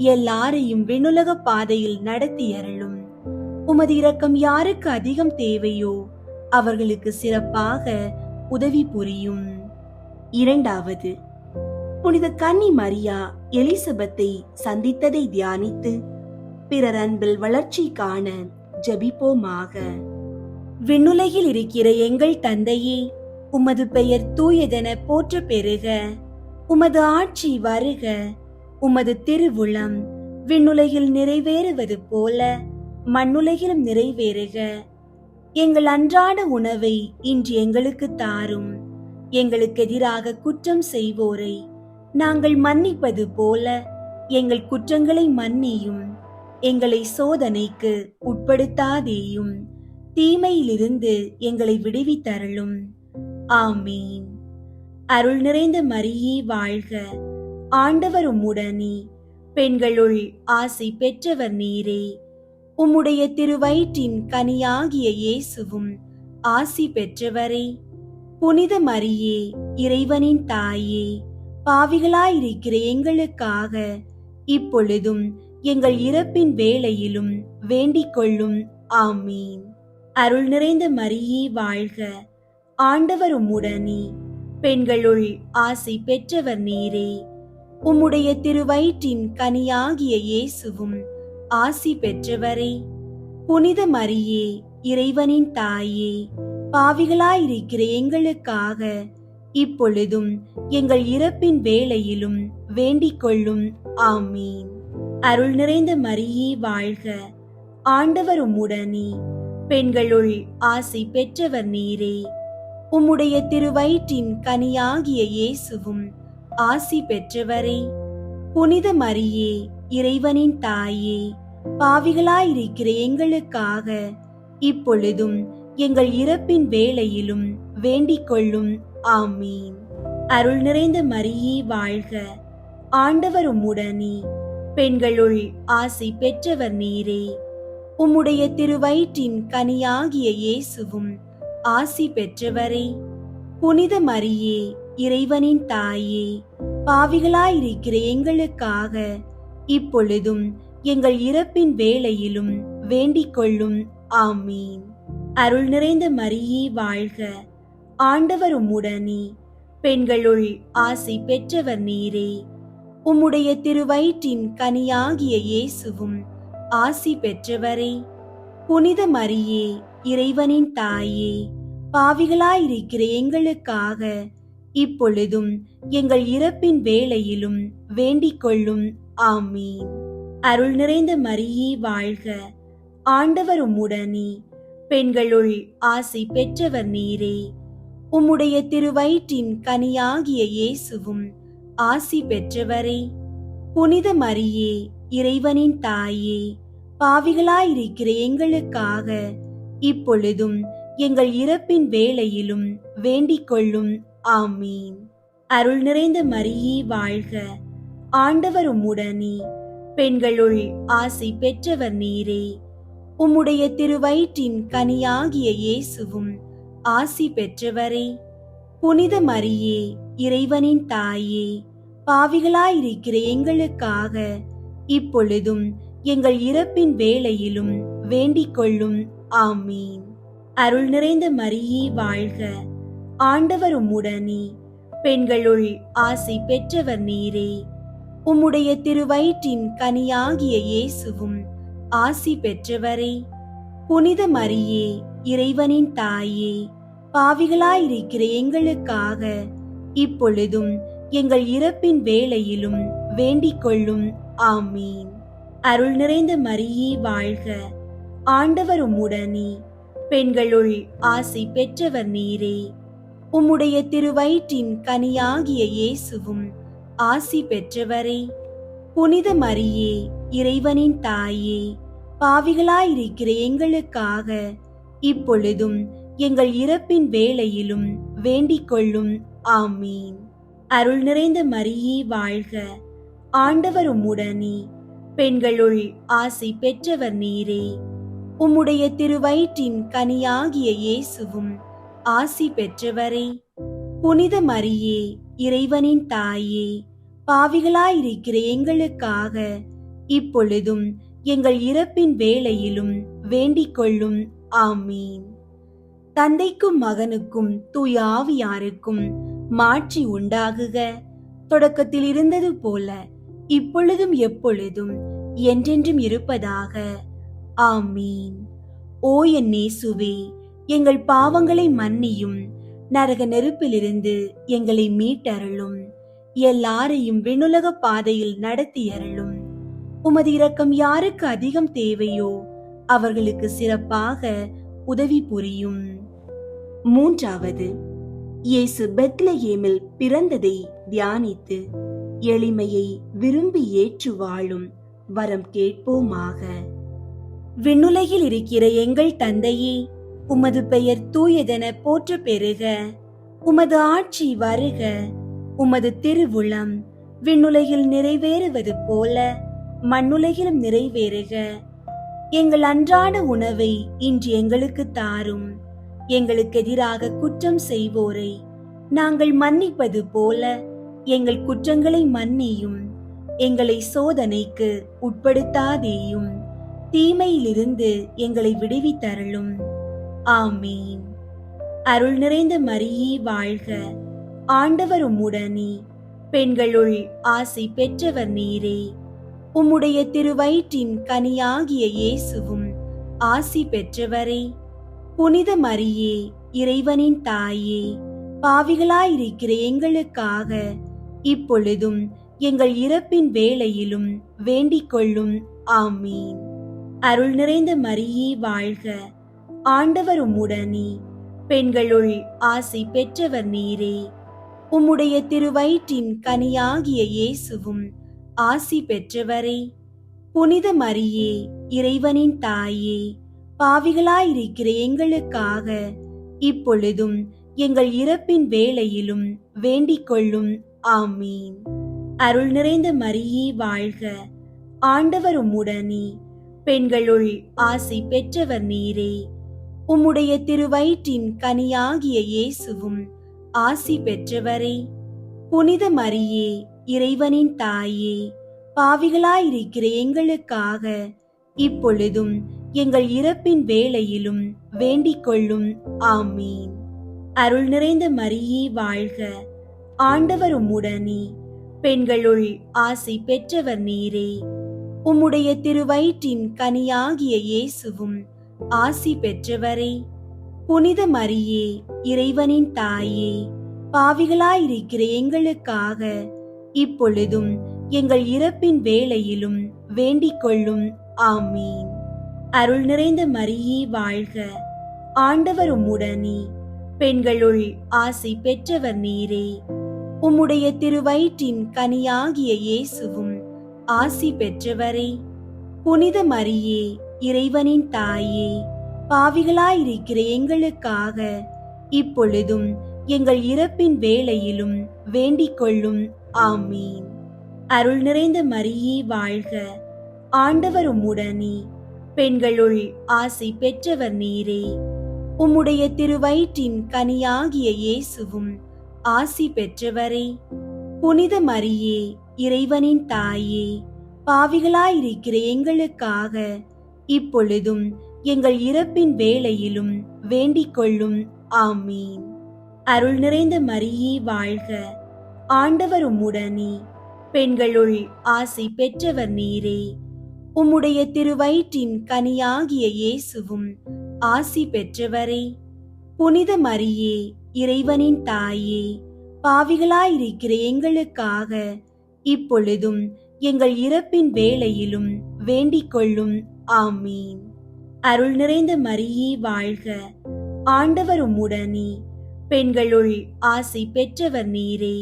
எல்லாரையும் விண்ணுலக பாதையில் நடத்தியருளும், உமது இரக்கம் யாருக்கு அதிகம் தேவையோ அவர்களுக்கு சிறப்பாக உதவி புரியும். இரண்டாவது, புனித கன்னி மரியா எலிசபெத்தை சந்தித்ததை தியானித்து பிறர் அன்பில் வளர்ச்சி காண ஜெபிப்போமாக. விண்ணுலகில் இருக்கிற எங்கள் தந்தையே, உமது பெயர் தூயதென போற்ற பெறுக. உமது ஆட்சி வருக. உமது திருவுளம் விண்ணுலகில் நிறைவேறுவது போல மண்ணுலகிலும் நிறைவேறுக. எங்கள் அன்றாட உணவை இன்று எங்களுக்கு தாரும். எங்களுக்கு எதிராக குற்றம் செய்வோரை நாங்கள் மன்னிப்பது போல எங்கள் குற்றங்களை மன்னியும். எங்களை சோதனைக்கு உட்படுத்தாதேயும், தீமையிலிருந்து எங்களை விடுவித்தருளும். ஆமீன். அருள் நிறைந்த மரியே வாழ்க. ஆண்டவர் உம்முடனே, பெண்களுள் ஆசி பெற்றவர் நீரே. உம்முடைய திருவயிற்றின் கனியாகிய இயேசுவும் ஆசி பெற்றவரே. புனித மரியே, இறைவனின் தாயே, பாவிகளாயிருக்கிற எங்களுக்காக இப்பொழுதும் எங்கள் இறப்பின் வேளையிலும் வேண்டிக் கொள்ளும். ஆமீன். அருள் நிறைந்த மரியே வாழ்க. ஆண்டவர் உம்முடனே, பெண்களுள் ஆசி பெற்றவர் நீரே. உம்முடைய திருவயிற்றின் கனியாகிய இயேசுவும் ஆசி பெற்றவரே. புனித மரியே, இறைவனின் தாயே, பாவிகளாயிருக்கிற எங்களுக்காக இப்பொழுதும் எங்கள் இறப்பின் வேளையிலும் வேண்டிக் கொள்ளும். ஆமீன். அருள் நிறைந்த மரியே வாழ்க. ஆண்டவர் உம்முடனே, பெண்களுள் ஆசி பெற்றவர் நீரே. உம்முடைய திருவயிற்றின் கனியாகிய இயேசுவும் ஆசி பெற்றவரே. புனித மரியே, இறைவனின் தாயே, பாவிகளாயிருக்கிற எங்களுக்காக இப்பொழுதும் எங்கள் இறப்பின் வேளையிலும் வேண்டிக் கொள்ளும். ஆமீன். அருள் நிறைந்த மரியே வாழ்க. ஆண்டவர் உம்முடனே, பெண்களுள் ஆசி பெற்றவர் நீரே. உம்முடைய திருவயிற்றின் கனியாகிய இயேசுவும் ஆசி பெற்றவரே. புனித மரியே, இறைவனின் தாயே, பாவிகளாயிருக்கிற எங்களுக்காக இப்பொழுதும் எங்கள் இறப்பின் வேளையிலும் வேண்டிக் கொள்ளும். ஆமீன். அருள் நிறைந்த மரியே வாழ்க. ஆண்டவர் உம்முடனே, பெண்களுள் ஆசி பெற்றவர் நீரே. உம்முடைய திருவயிற்றின் கனியாகிய இயேசுவும் ஆசி பெற்றவரே. புனித மரியே, இறைவனின் தாயே, பாவிகளாயிருக்கிற எங்களுக்காக இப்பொழுதும் எங்கள் இறப்பின் வேளையிலும் வேண்டிக் கொள்ளும். ஆமீன். அருள் நிறைந்த மரியே வாழ்க. ஆண்டவர் உம்முடனே, பெண்களுள் ஆசி பெற்றவர் நீரே. உம்முடைய திருவயிற்றின் கனியாகிய இயேசுவும் ஆசி பெற்றவரே. புனித மரியே, இறைவனின் தாயே, பாவிகளாயிருக்கிற எங்களுக்காக இப்பொழுதும் எங்கள் இறப்பின் வேளையிலும் வேண்டிக் கொள்ளும். ஆமீன். அருள் நிறைந்த மரியே வாழ்க. ஆண்டவர் உம்முடனே, பெண்களுள் ஆசி பெற்றவர் நீரே. உம்முடைய திருவயிற்றின் கனியாகிய இயேசுவும் ஆசி பெற்றவரே. புனித மரியே, இறைவனின் தாயே, பாவிகளாயிருக்கிற எங்களுக்காக இப்பொழுதும் எங்கள் இறப்பின் வேளையிலும் வேண்டிக் கொள்ளும். ஆமீன். அருள் நிறைந்த மரியே வாழ்க. ஆண்டவர் உம்முடனே, பெண்களுள் ஆசி பெற்றவர் நீரே. உம்முடைய திருவயிற்றின் கனியாகிய இயேசுவும் ஆசி பெற்றவரே. புனித மரியே, இறைவனின் தாயே, பாவிகளாயிருக்கிற எங்களுக்காக இப்பொழுதும் எங்கள் இறப்பின் வேளையிலும் வேண்டிக் கொள்ளும். ஆமீன். அருள் நிறைந்த மரியே வாழ்க. ஆண்டவர் உம்முடனே, பெண்களுள் ஆசி பெற்றவர் நீரே. உம்முடைய திருவயிற்றின் கனியாகிய இயேசுவும் ஆசி பெற்றவரே. புனித மரியே, இறைவனின் தாயே, பாவிகளாயிருக்கிற எங்களுக்காக இப்பொழுதும் எங்கள் இறப்பின் வேளையிலும் வேண்டிக் கொள்ளும். ஆமீன். அருள் நிறைந்த மரியே வாழ்க. ஆண்டவர் உம்முடனே, பெண்களுள் ஆசி பெற்றவர் நீரே. உம்முடைய திருவயிற்றின் கனியாகிய இயேசுவும் ஆசி பெற்றவரே. புனித மரியே, இறைவனின் தாயே, பாவிகளாயிருக்கிற எங்களுக்காக இப்பொழுதும் எங்கள் இறப்பின் வேளையிலும் வேண்டிக் கொள்ளும். ஆமீன். தந்தைக்கும் மகனுக்கும் தூய ஆவியாருக்கும் மாட்சி உண்டாகுக. தொடக்கத்தில் இருந்தது போல இப்பொழுதும் எப்பொழுதும் என்றென்றும் இருப்பதாக. ஆமீன். ஓ என் இயேசுவே, எங்கள் பாவங்களை மன்னியும், நரக நெருப்பிலிருந்து எங்களை மீட்டருளும், எல்லாரையும் விண்ணுலக பாதையில் நடத்தியருளும். உமது இரக்கம் யாருக்கு அதிகம் தேவையோ அவர்களுக்கு சிறப்பாக உதவி புரியும். மூன்றாவது, இயேசு பெத்லகேமில் பிறந்ததை தியானித்து எளிமையை விரும்பி ஏற்று வாழும் வரம் கேட்போமாக. விண்ணுலகில் இருக்கிற எங்கள் தந்தையே, உமது பெயர் தூயதென போற்ற பெறுக. உமது ஆட்சி வருக. உமது திருவுளம் விண்ணுலகில் நிறைவேறுவது போல மண்ணுலகிலும் நிறைவேறுக. எங்கள் அன்றாட உணவை இன்று எங்களுக்கு தாரும். எங்களுக்கு எதிராக குற்றம் செய்வோரை நாங்கள் மன்னிப்பது போல எங்கள் குற்றங்களை மன்னியும். எங்களை சோதனைக்கு உட்படுத்தாதேயும், தீமையிலிருந்து எங்களை விடுவித்தருளும். ஆமீன். அருள் நிறைந்த மரியே வாழ்க. ஆண்டவர் உம்முடனே, பெண்களுள் ஆசி பெற்றவர் நீரே. உம்முடைய திருவயிற்றின் கனியாகிய இயேசுவும் ஆசி பெற்றவரே. புனித மரியே, இறைவனின் தாயே, பாவிகளாயிருக்கிற எங்களுக்காக இப்பொழுதும் எங்கள் இறப்பின் வேளையிலும் வேண்டிக் கொள்ளும். ஆமீன். அருள் நிறைந்த மரியே வாழ்க. ஆண்டவர் உம்முடனே, பெண்களுள் ஆசி பெற்றவர் நீரே. உம்முடைய திருவயிற்றின் கனியாகிய இயேசுவும் ஆசி பெற்றவரே. புனித மரியே, இறைவனின் தாயே, பாவிகளாயிருக்கிற எங்களுக்காக இப்பொழுதும் எங்கள் இறப்பின் வேளையிலும் வேண்டிக் கொள்ளும். ஆமீன். அருள் நிறைந்த மரியே வாழ்க. ஆண்டவர் உம்முடனே, பெண்களுள் ஆசி பெற்றவர் நீரே. உம்முடைய திருவயிற்றின் கனியாகிய இயேசுவும் ஆசி பெற்றவரே. புனித மரியே, இறைவனின் தாயே, பாவிகளாயிருக்கிற எங்களுக்காக இப்பொழுதும் எங்கள் இறப்பின் வேளையிலும் வேண்டிக் கொள்ளும். ஆமீன். அருள் நிறைந்த மரியே வாழ்க. ஆண்டவர் உம்முடனே, பெண்களுள் ஆசி பெற்றவர் நீரே. உம்முடைய திருவயிற்றின் கனியாகிய இயேசுவும் ஆசி பெற்றவரே. புனித மரியே, இறைவனின் தாயே, பாவிகளாயிருக்கிற எங்களுக்காக இப்பொழுதும் எங்கள் இறப்பின் வேளையிலும் வேண்டிக் கொள்ளும். ஆமீன். அருள் நிறைந்த மரியே வாழ்க. ஆண்டவர் உம்முடனே, பெண்களுள் ஆசி பெற்றவர் நீரே. உம்முடைய திருவயிற்றின் கனியாகிய இயேசுவும் ஆசி பெற்றவரே. புனித மரியே, இறைவனின் தாயே, பாவிகளாயிருக்கிற எங்களுக்காக இப்பொழுதும் எங்கள் இறப்பின் வேளையிலும் வேண்டிக் கொள்ளும். ஆமீன். அருள் நிறைந்த மரியே வாழ்க. ஆண்டவர் உம்முடனே, பெண்களுள் ஆசி பெற்றவர் நீரே. உம்முடைய திருவயிற்றின் கனியாகிய இயேசுவும் ஆசி பெற்றவரே. புனித மரியே, இறைவனின் தாயே, பாவிகளாயிருக்கிற எங்களுக்காக இப்பொழுதும் எங்கள் இறப்பின் வேளையிலும் வேண்டிக் கொள்ளும். ஆமீன். அருள் நிறைந்த மரியே வாழ்க. ஆண்டவர் உம்முடனே, பெண்களுள் ஆசி பெற்றவர் நீரே. உம்முடைய திருவயிற்றின் கனியாகிய இயேசுவும் ஆசி பெற்றவரே. புனித மரியே, இறைவனின் தாயே, பாவிகளாயிருக்கிற எங்களுக்காக இப்பொழுதும் எங்கள் இறப்பின் வேளையிலும் வேண்டிக் கொள்ளும். ஆமீன். அருள் நிறைந்த மரியே வாழ்க. ஆண்டவர் உம்முடனே, பெண்களுள் ஆசி பெற்றவர் நீரே.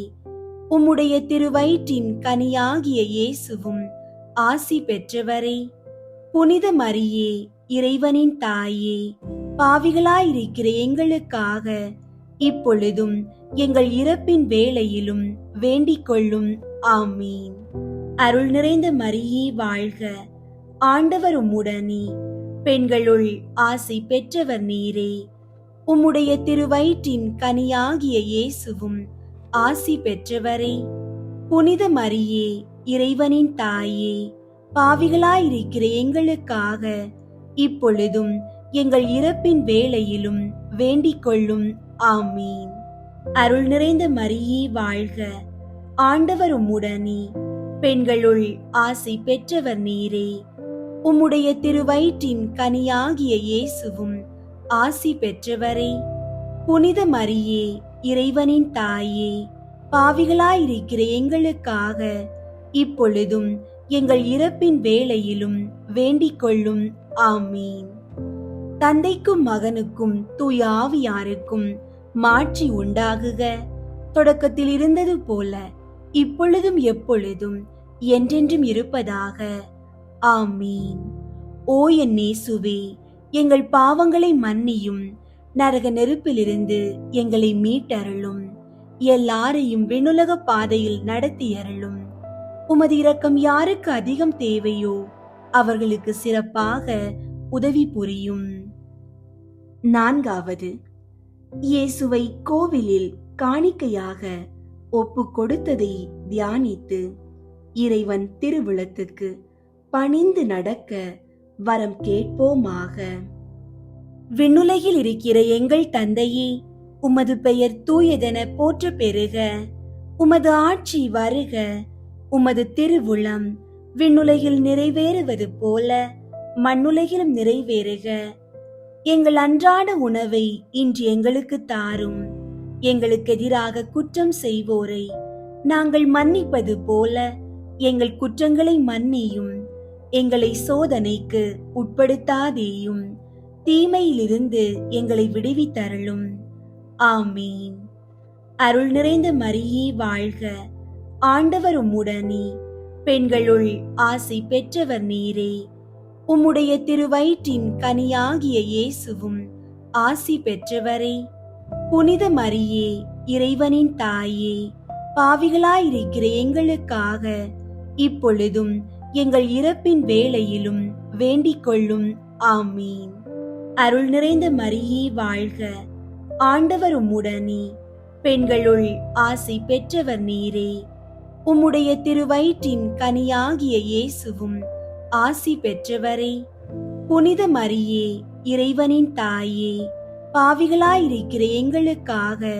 உம்முடைய திருவயிற்றின் கனியாகிய இயேசுவும் ஆசி பெற்றவரே. புனித மரியே, இறைவனின் தாயே, பாவிகளாயிருக்கிற எங்களுக்காக இப்பொழுதும் எங்கள் இறப்பின் வேளையிலும் வேண்டிக் கொள்ளும். ஆமீன். அருள் நிறைந்த மரியே வாழ்க. ஆண்டவர் உம்முடனே, பெண்களுள் ஆசி பெற்றவர் நீரே. உம்முடைய திருவயிற்றின் கனியாகிய இயேசுவும் ஆசி பெற்றவரே. புனித மரியே, இறைவனின் தாயே, பாவிகளாயிருக்கிற எங்களுக்காக இப்பொழுதும் எங்கள் இறப்பின் வேளையிலும் வேண்டிக் கொள்ளும். ஆமீன். அருள் நிறைந்த மரியே வாழ்க, ஆண்டவர் உம்முடனே, பெண்களுள் ஆசி பெற்றவர் நீரே. உம்முடைய திருவயிற்றின் கனியாகிய இயேசுவும் ஆசி பெற்றவரே. புனித மரியே, இறைவனின் தாயே, பாவிகளாயிருக்கிற எங்களுக்காக இப்பொழுதும் எங்கள் இறப்பின் வேளையிலும் வேண்டிக் கொள்ளும். ஆமீன். தந்தைக்கும் மகனுக்கும் தூய ஆவியாருக்கும் மாட்சி உண்டாகுக. தொடக்கத்தில் இருந்தது போல இப்பொழுதும் எப்பொழுதும் என்றென்றும் இருப்பதாக. ஆமீன். ஓ என் இயேசுவே, எங்கள் பாவங்களை மன்னியும், நரக நெருப்பிலிருந்து எங்களை மீட்டருளும், எல்லாரையும் விண்ணுலக பாதையில் நடத்தியருளும். உமது இரக்கம் யாருக்கு அதிகம் தேவையோ அவர்களுக்கு சிறப்பாக உதவி புரியும். 4வது, இயேசுவை கோவிலில் காணிக்கையாக ஒப்பு கொடுத்ததை தியானித்து இறைவன் திருவுளத்துக்கு பணிந்து நடக்க வரம் கேட்போமாக. விண்ணுலகில் இருக்கிற எங்கள் தந்தையே, உமது பெயர் தூயதென போற்ற பெறுக. உமது ஆட்சி வருக. உமது திருவுளம் விண்ணுலகில் நிறைவேறுவது போல மண்ணுலகிலும் நிறைவேறுக. எங்கள் அன்றாட உணவை இன்று எங்களுக்கு தாரும். எங்களுக்கு எதிராக குற்றம் செய்வோரை நாங்கள் மன்னிப்பது போல எங்கள் குற்றங்களை மன்னியும். எங்களை சோதனைக்கு உட்படுத்தாதேயும், தீமையிலிருந்து எங்களை விடுவித்தருளும். ஆமீன். அருள் நிறைந்த மரியே வாழ்க, ஆண்டவர் உம்முடனே, பெண்களுள் ஆசி பெற்றவர் நீரே. உம்முடைய திருவயிற்றின் கனியாகிய இயேசுவும் ஆசி பெற்றவரே. புனித மரியே, இறைவனின் தாயே, பாவிகளாயிருக்கிற எங்களுக்காக இப்பொழுதும் எங்கள் இறப்பின் வேளையிலும் வேண்டிக் கொள்ளும். ஆமீன். அருள் நிறைந்த மரியே வாழ்க, ஆண்டவர் உம்முடனே, பெண்களுள் ஆசி பெற்றவர் நீரே. உம்முடைய திருவயிற்றின் கனியாகிய இயேசுவும் ஆசி பெற்றவரே. புனித மரியே, இறைவனின் தாயே, பாவிகளாயிருக்கிற எங்களுக்காக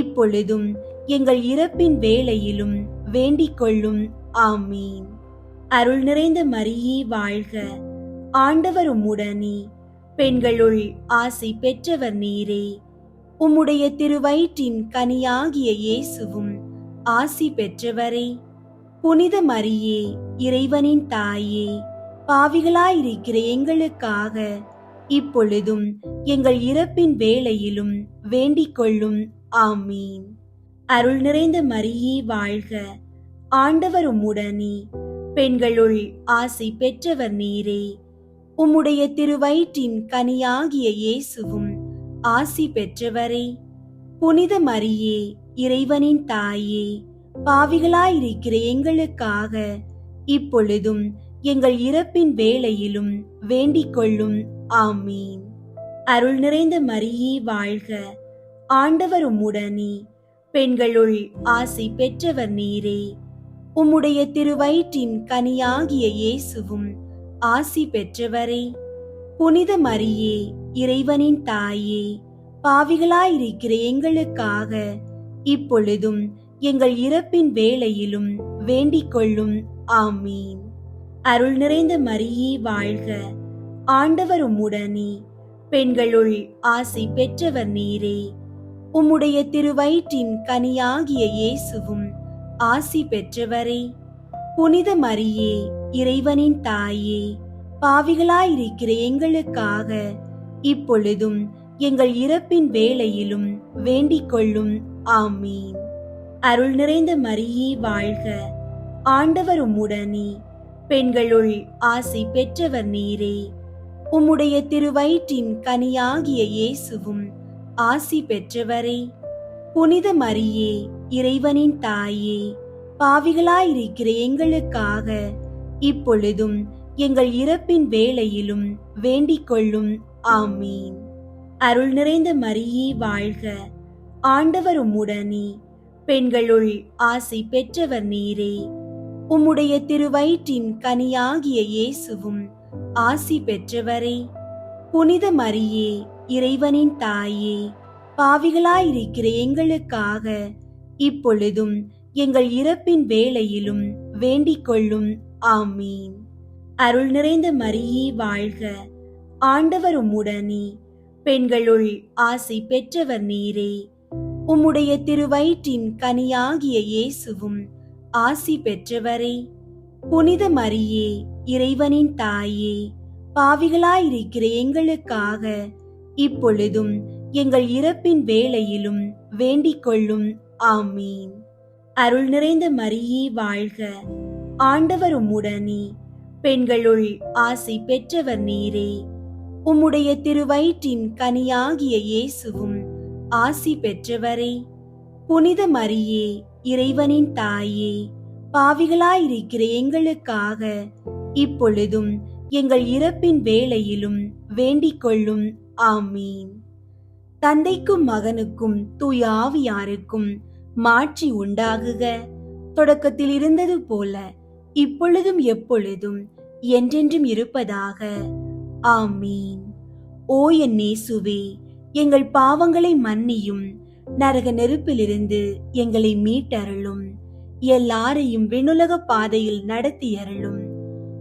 இப்பொழுதும் எங்கள் இறப்பின் வேளையிலும் வேண்டிக் கொள்ளும். ஆமீன். அருள் நிறைந்த மரியே வாழ்க, ஆண்டவர் உம்முடனே, பெண்களுள் ஆசி பெற்றவர் நீரே. உம்முடைய திருவயிற்றின் கனியாகிய இயேசுவும் ஆசி பெற்றவரே. புனித மரியே, இறைவனின் தாயே, பாவிகளாயிருக்கிற எங்களுக்காக இப்பொழுதும் எங்கள் இறப்பின் வேளையிலும் வேண்டிக் கொள்ளும். ஆமீன். அருள் நிறைந்த மரியே வாழ்க, ஆண்டவர் உம்முடனே, பெண்களுள் ஆசி பெற்றவர் நீரே. உம்முடைய திருவயிற்றின் கனியாகிய இயேசுவும் ஆசி பெற்றவரே. புனித மரியே, இறைவனின் தாயே, பாவிகளாயிருக்கிற எங்களுக்காக இப்பொழுதும் எங்கள் இறப்பின் வேளையிலும் வேண்டிக் கொள்ளும். ஆமீன். அருள் நிறைந்த மரியே வாழ்க, ஆண்டவர் உம்முடனே, பெண்களுள் ஆசி பெற்றவர் நீரே. உம்முடைய திருவயிற்றின் கனியாகிய இயேசுவும் ஆசி பெற்றவரே. புனித மரியே, இறைவனின் தாயே, பாவிகளாயிருக்கிற எங்களுக்காக இப்பொழுதும் எங்கள் இறப்பின் வேளையிலும் வேண்டிக் கொள்ளும். ஆமீன். அருள் நிறைந்த மரியே வாழ்க, ஆண்டவர் உம்முடனே, பெண்களுள் ஆசி பெற்றவர் நீரே. உம்முடைய திருவயிற்றின் கனியாகிய இயேசுவும் ஆசி பெற்றவரே. புனித மரியே, இறைவனின் தாயே, பாவிகளாயிருக்கிற எங்களுக்காக இப்பொழுதும் எங்கள் இறப்பின் வேளையிலும் வேண்டிக் கொள்ளும். ஆமீன். அருள் நிறைந்த மரியே வாழ்க, ஆண்டவர் உம்முடனே, பெண்களுள் ஆசி பெற்றவர் நீரே. உம்முடைய திருவயிற்றின் கனியாகிய இயேசுவும் ஆசி பெற்றவரே. புனித மரியே, இறைவனின் தாயே, பாவிகளாயிருக்கிற எங்களுக்காக இப்பொழுதும் எங்கள் இறப்பின் வேளையிலும் வேண்டிக் கொள்ளும். ஆமீன். அருள் நிறைந்த மரியே வாழ்க, ஆண்டவர் உம்முடனே, பெண்களுள் ஆசி பெற்றவர் நீரே. உம்முடைய திருவயிற்றின் கனியாகிய இயேசுவும் ஆசி பெற்றவரே. புனித மரியே, இறைவனின் தாயே, பாவிகளாயிருக்கிற எங்களுக்காக இப்பொழுதும் எங்கள் இறப்பின் வேளையிலும் வேண்டிக் கொள்ளும். ஆமீன். அருள் நிறைந்த மரியே வாழ்க, ஆண்டவர் உம்முடனே, பெண்களுள் ஆசி பெற்றவர் நீரே. உம்முடைய திருவயிற்றின் கனியாகிய இயேசுவும் ஆசி பெற்றவரே. புனித மரியே, இறைவனின் தாயே, பாவிகளாயிருக்கிற எங்களுக்காக இப்பொழுதும் எங்கள் இறப்பின் வேளையிலும் வேண்டிக் கொள்ளும். ஆமீன். அருள் நிறைந்த மரியே வாழ்க, ஆண்டவர் உம்முடனே, பெண்களுள் ஆசி பெற்றவர் நீரே. உம்முடைய திருவயிற்றின் கனியாகிய இயேசுவும் ஆசி பெற்றவரே. புனித மரியே, இறைவனின் தாயே, பாவிகளாயிருக்கிற எங்களுக்காக இப்பொழுதும் எங்கள் இறப்பின் வேளையிலும் வேண்டிக் கொள்ளும். ஆமீன். தந்தைக்கும் மகனுக்கும் தூய ஆவியாருக்கும் மாட்சி உண்டாகுக. தொடக்கத்தில் இருந்தது போல இப்பொழுதும் எப்பொழுதும் என்றென்றும் இருப்பதாக. ஆமீன். ஓ என் இயேசுவே, எங்கள் பாவங்களை மன்னியும், நரக நெருப்பிலிருந்து எங்களை மீட்டருளும், எல்லாரையும் விண்ணுலக பாதையில் நடத்தியருளும்.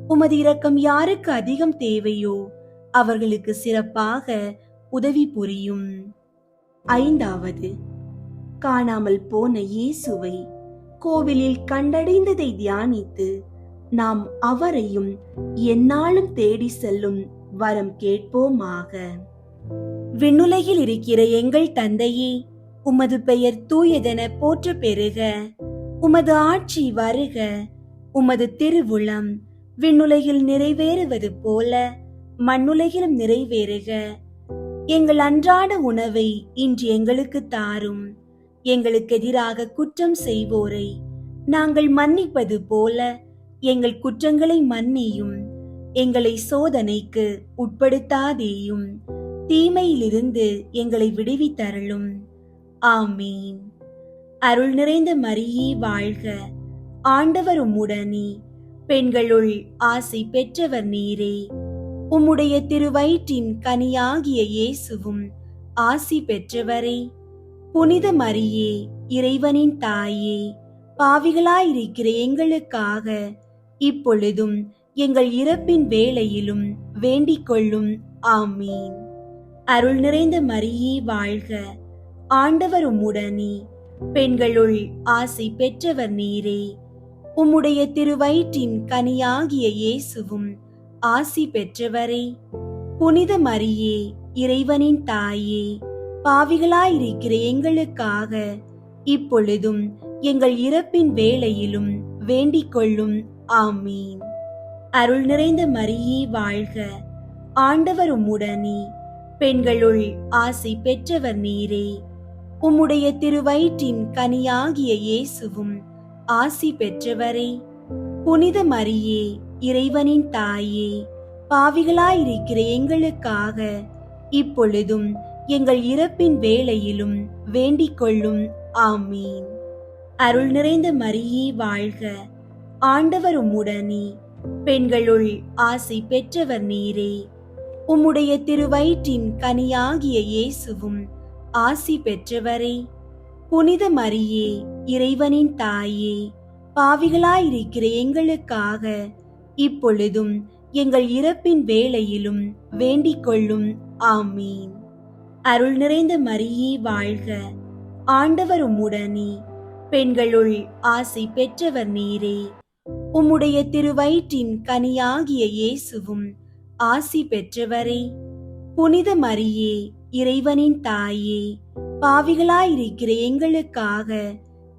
உமது இரக்கம் யாருக்கு அதிகம் தேவையோ அவர்களுக்கு சிறப்பாக உதவி புரியும். ஐந்தாவது, காணாமல் போன இயேசுவை கோவிலில் கண்டடைந்ததை தியானித்து நாம் அவரையும் எந்நாளும் தேடி செல்லும் வரம் கேட்போமாக. விண்ணுலகில் இருக்கிற எங்கள் தந்தையே, உமது பெயர் தூயதென போற்ற பெறுக. உமது ஆட்சி வருக. உமது திருவுளம் விண்ணுலகில் நிறைவேறுவது போல மண்ணுலகிலும் நிறைவேறுக. எங்கள் அன்றாட உணவை இன்று எங்களுக்கு தாரும். எங்களுக்கு எதிராக குற்றம் செய்வோரை நாங்கள் மன்னிப்பது போல எங்கள் குற்றங்களை மன்னியும். எங்களை சோதனைக்கு உட்படுத்தாதேயும், தீமையிலிருந்து எங்களை விடுவித்தருளும். ஆமீன். அருள் நிறைந்த மரியே வாழ்க, ஆண்டவர் உம்முடனே, பெண்களுள் ஆசி பெற்றவர் நீரே. உம்முடைய திருவயிற்றின் கனியாகிய இயேசுவும் ஆசி பெற்றவரே. புனித மரியே, இறைவனின் தாயே, பாவிகளாயிருக்கிற எங்களுக்காக இப்பொழுதும் எங்கள் இறப்பின் வேளையிலும் வேண்டிக் கொள்ளும். ஆமீன். அருள் நிறைந்த மரியே வாழ்க, ஆண்டவர் உம்முடனே, பெண்களுள் ஆசி பெற்றவர் நீரே. உம்முடைய திருவயிற்றின் கனியாகிய இயேசுவும் ஆசி பெற்றவரே. புனித மரியே, இறைவனின் தாயே, பாவிகளாயிருக்கிற எங்களுக்காக இப்பொழுதும் எங்கள் இறப்பின் வேளையிலும் வேண்டிக் கொள்ளும். ஆமீன். அருள் நிறைந்த மரியே வாழ்க, ஆண்டவர் உம்முடனே, பெண்களுள் ஆசி பெற்றவர் நீரே. உம்முடைய திருவயிற்றின் கனியாகிய இயேசுவும் ஆசி பெற்றவரே. புனித மரியே, இறைவனின் தாயே, பாவிகளாயிருக்கிற எங்களுக்காக இப்பொழுதும் எங்கள் இறப்பின் வேளையிலும் வேண்டிக் கொள்ளும். ஆமீன். அருள் நிறைந்த மரியே வாழ்க, ஆண்டவர் உம்முடனே, பெண்களுள் ஆசி பெற்றவர் நீரே. உம்முடைய திருவயிற்றின் கனியாகிய இயேசுவும் ஆசி பெற்றவரே. புனித மரியே, இறைவனின் தாயே, பாவிகளாயிருக்கிற எங்களுக்காக இப்பொழுதும் எங்கள் இறப்பின் வேளையிலும் வேண்டிக் கொள்ளும். ஆமீன். அருள் நிறைந்த மரியே வாழ்க, ஆண்டவர் உம்முடனே, பெண்களுள் ஆசி பெற்றவர் நீரே. உம்முடைய திருவயிற்றின் கனியாகிய இயேசுவும் ஆசி பெற்றவரே. புனித மரியே, இறைவனின் தாயே, பாவிகளாயிருக்கிற எங்களுக்காக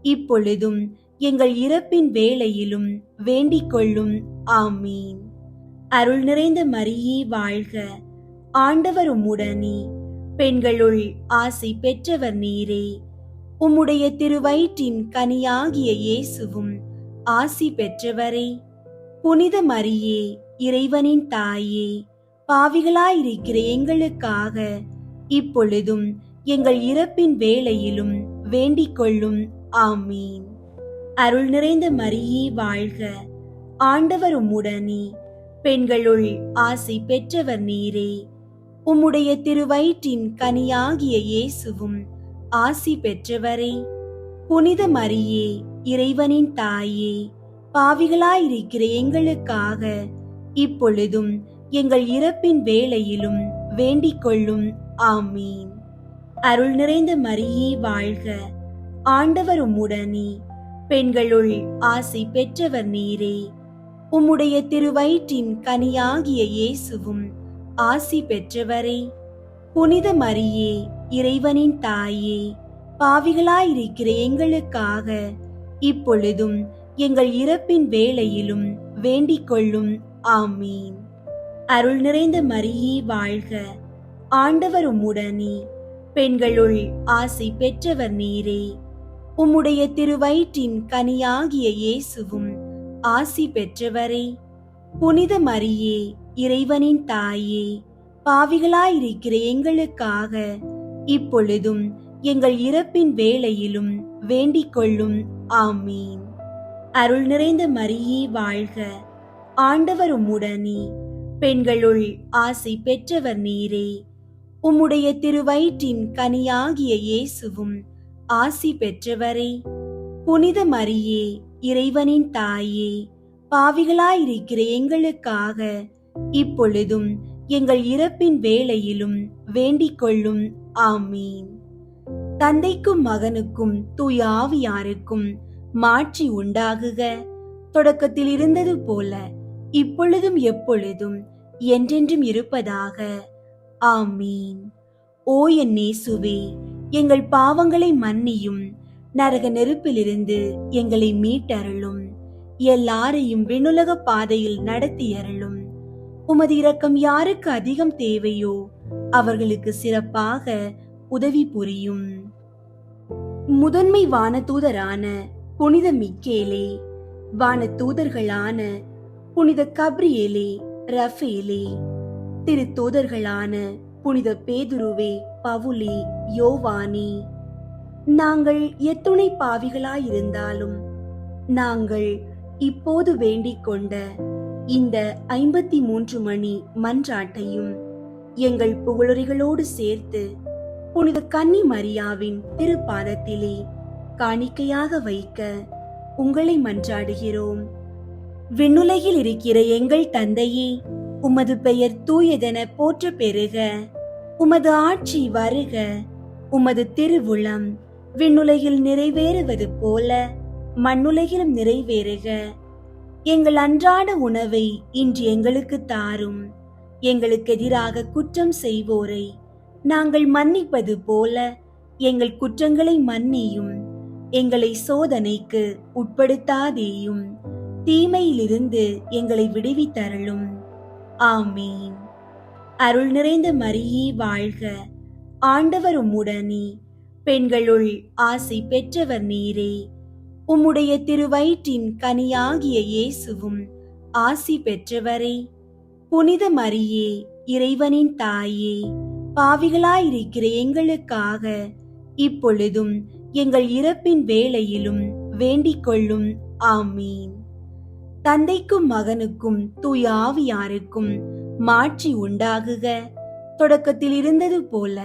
இப்பொழுதும் எங்கள் இறப்பின் வேளையிலும் வேண்டிக் கொள்ளும். ஆமீன். அருள் நிறைந்த மரியே வாழ்க, ஆண்டவர் உம்முடனே, பெண்களுள் ஆசி பெற்றவர் நீரே. உம்முடைய திருவயிற்றின் கனியாகிய இயேசுவும் ஆசி பெற்றவரே. புனித மரியே, இறைவனின் தாயே, பாவிகளாயிருக்கிற எங்களுக்காக இப்பொழுதும் எங்கள் இறப்பின் வேளையிலும் வேண்டிக் கொள்ளும். ஆமீன். அருள் நிறைந்த மரியே வாழ்க, ஆண்டவர் உம்முடனே, பெண்களுள் ஆசி பெற்றவர் நீரே. உம்முடைய திருவயிற்றின் கனியாகிய இயேசுவும் ஆசி பெற்றவரே. புனித மரியே, இறைவனின் தாயே, பாவிகளாயிருக்கிற எங்களுக்காக இப்பொழுதும் எங்கள் இறப்பின் வேளையிலும் வேண்டிக் கொள்ளும். ஆமீன். அருள் நிறைந்த மரியே வாழ்க, ஆண்டவர் உம்முடனே, பெண்களுள் ஆசி பெற்றவர் நீரே. உம்முடைய திருவயிற்றின் கனியாகிய இயேசுவும் ஆசி பெற்றவரே. புனித மரியே, இறைவனின் தாயே, பாவிகளாயிருக்கிற எங்களுக்காக இப்பொழுதும் எங்கள் இறப்பின் வேளையிலும் வேண்டிக் கொள்ளும். ஆமீன். அருள் நிறைந்த மரியே வாழ்க, ஆண்டவர் உம்முடனே, பெண்களுள் ஆசி பெற்றவர் நீரே. உம்முடைய திருவயிற்றின் கனியாகிய இயேசுவும் ஆசி பெற்றவரே. புனித மரியே, இறைவனின் தாயே, பாவிகளாயிருக்கிற எங்களுக்காக இப்பொழுதும் எங்கள் இறப்பின் வேளையிலும் வேண்டிக் கொள்ளும். ஆமீன். அருள் நிறைந்த மரியே வாழ்க, ஆண்டவர் உம்முடனே, பெண்களுள் ஆசி பெற்றவர் நீரே. உம்முடைய திருவயிற்றின் கனியாகிய இயேசுவும் ஆசி பெற்றவரே. புனித மரியே, இறைவனின் தாயே, பாவிகளாயிருக்கிற எங்களுக்காக இப்பொழுதும் எங்கள் இறப்பின் வேளையிலும் வேண்டிக் கொள்ளும். ஆமீன். தந்தைக்கும் மகனுக்கும் தூய ஆவியாருக்கும் மாட்சி உண்டாகுக. தொடக்கத்தில் இருந்தது போல இப்பொழுதும் எப்பொழுதும் என்றென்றும் இருப்பதாக. ஆமீன். ஓ என் இயேசுவே, எங்கள் பாவங்களை மன்னியும், நரக நெருப்பிலிருந்து எங்களை மீட்டருளும், எல்லாரையும் விண்ணுலக பாதையில் நடத்தியருளும். உமது இரக்கம் யாருக்கு அதிகம் தேவையோ அவர்களுக்கு சிறப்பாக உதவி புரியும். முதன்மை வானதூதரான புனித மிக்கேலே, வானதூதர்களான புனித கப்ரியேலே, ரஃபேலே, திருத்தூதர்களான புனித பேதுருவே, பவுலே, யோவானே, நாங்கள் எத்துணை பாவிகளாயிருந்தாலும் நாங்கள் இப்போது வேண்டிக் கொண்ட இந்த 53 மணி மன்றாட்டையும் எங்கள் புகழுரைகளோடு சேர்த்து புனித கன்னி மரியாவின் திருப்பாதத்திலே காணிக்கையாக வைக்க உங்களை மன்றாடுகிறோம். விண்ணுலகில் இருக்கிற எங்கள் தந்தையே, உமது பெயர் தூயதென போற்ற பெறுக. உமது ஆட்சி வருக. உமது திருவுளம் விண்ணுலகில் நிறைவேறுவது போல மண்ணுலகிலும் நிறைவேறுக. எங்கள் அன்றாட உணவை இன்று எங்களுக்கு தாரும். எங்களுக்கு எதிராக குற்றம் செய்வோரை நாங்கள் மன்னிப்பது போல எங்கள் குற்றங்களை மன்னியும். எங்களை சோதனைக்கு உட்படுத்தாதேயும், தீமையிலிருந்து எங்களை விடுவித்தருளும். ஆமீன். அருள் நிறைந்த மரியே வாழ்க, ஆண்டவர் உம்முடனே, பெண்களுள் ஆசி பெற்றவர் நீரே. உம்முடைய திருவயிற்றின் கனியாகிய இயேசுவும் ஆசி பெற்றவரே. புனித மரியே, இறைவனின் தாயே, பாவிகளாயிருக்கிற எங்களுக்காக இப்பொழுதும் எங்கள் இறப்பின் வேளையிலும் வேண்டிக் கொள்ளும். ஆமீன். தந்தைக்கும் மகனுக்கும் தூய ஆவியாருக்கும் மாட்சி உண்டாகுக. தொடக்கத்தில் இருந்தது போல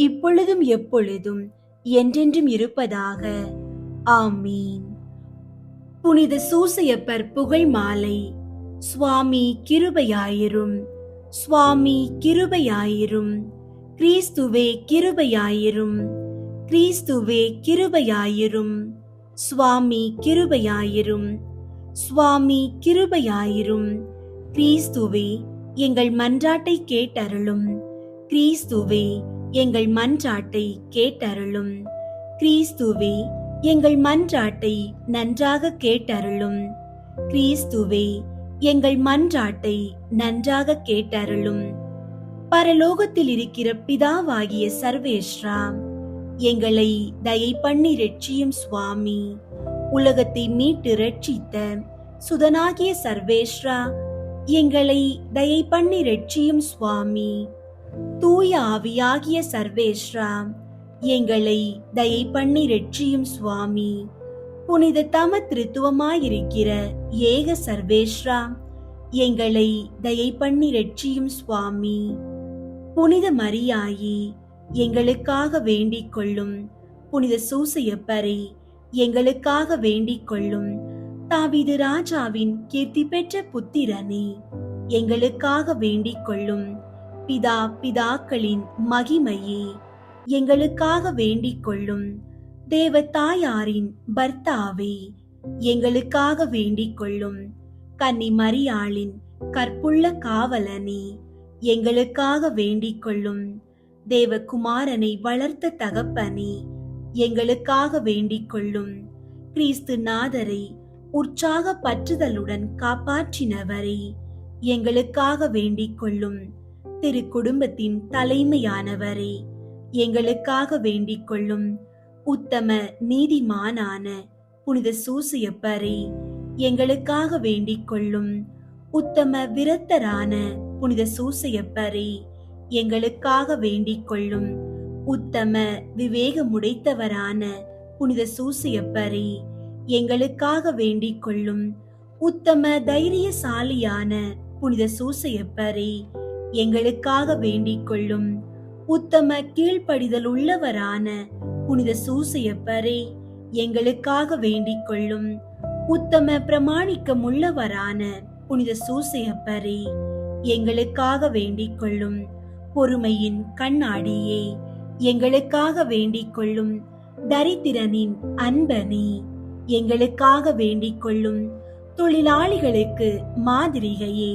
இப்பொழுதும் எப்பொழுதும் என்றென்றும் இருப்பதாக. ஆமீன். புனித சூசையப்பர் புகழ் மாலை. சுவாமி கிருபையாயிரும், சுவாமி கிருபையாயிரும், கிறிஸ்துவே கிருபையாயிரும், கிறிஸ்துவே கிருபையாயிரும், சுவாமி கிருபையாயிரும், சுவாமி கிருபையாயிரும். கிறிஸ்துவே எங்கள் மன்றாட்டை கேட்டருளும், கிறிஸ்துவே எங்கள் மன்றாட்டை கேட்டருளும், கிறிஸ்துவே எங்கள் மன்றாட்டை நன்றாக கேட்டருளும், கிறிஸ்துவே எங்கள் மன்றாட்டை நன்றாக கேட்டருளும். பரலோகத்தில் இருக்கிற பிதாவாகிய சர்வேஸ்வரா, எங்களை தயை பண்ணி ரட்சியும் சுவாமி. உலகத்தை மீட்டு ரட்சித்த சுதனாகிய சர்வேஸ்வரா, எங்களை தயை பண்ணி ரட்சியும் சுவாமி. தூய ஆவியாகிய சர்வேஸ்வரா, எங்களை தயை பண்ணி ரட்சியும் சுவாமி. புனித தம திருத்துவமாயிருக்கிற ஏக சர்வேஸ்வரா, எங்களை தயை பண்ணி ரட்சியும் சுவாமி. புனித மரியாயி, எங்களுக்காக வேண்டிக் கொள்ளும். புனித சூசையப்பரே, எங்களுக்காக வேண்டிக் கொள்ளும். தாவீது ராஜாவின் கீர்த்தி பெற்ற புத்திரனே, எங்களுக்காக வேண்டிக் கொள்ளும். பிதாக்களின் மகிமையே, எங்களுக்காக வேண்டிக் கொள்ளும். தேவ தாயாரின் பர்த்தாவே, எங்களுக்காக வேண்டிக் கொள்ளும். கன்னி மரியாளின் கற்புள்ள காவலனே, எங்களுக்காக வேண்டிக் கொள்ளும். தேவகுமாரனை வளர்த்த தகப்பனே, எங்களுக்காக வேண்டிக் கொள்ளும். கிறிஸ்து நாதரை உற்சாக பற்றுதலுடன் காப்பாற்றினவரே, எங்களுக்காக வேண்டிக் கொள்ளும். திரு குடும்பத்தின் தலைமையானவரே, எங்களுக்காக வேண்டிக் கொள்ளும். உத்தம நீதிமானான புனித சூசையப்பரே, எங்களுக்காக வேண்டிக் கொள்ளும். உத்தம விரத்தரான புனித சூசையப்பரே, எங்களுக்காக வேண்டிக் கொள்ளும். உத்தம விவேகமுடைத்தவரான புனித சூசையப்பரே, எங்களுக்காக வேண்டிக் கொள்ளும். உத்தம தைரியசாலியான புனித சூசையப்பரே, எங்களுக்காக வேண்டிக் கொள்ளும். உத்தம கீழ்ப்படிதல் உள்ளவரான புனித சூசையப்பரே, எங்களுக்காக வேண்டிக் கொள்ளும். உத்தம பிரமாணிக்கம் உள்ளவரான புனித சூசையப்பரே, எங்களுக்காக வேண்டிக் கொள்ளும். பொறுமையின் கண்ணாடியே, எங்களுக்காக வேண்டிக் கொள்ளும். தரித்திரனின் அன்பனே, எங்களுக்காக வேண்டிக் கொள்ளும். தொழிலாளிகளுக்கு மாதிரிகையே,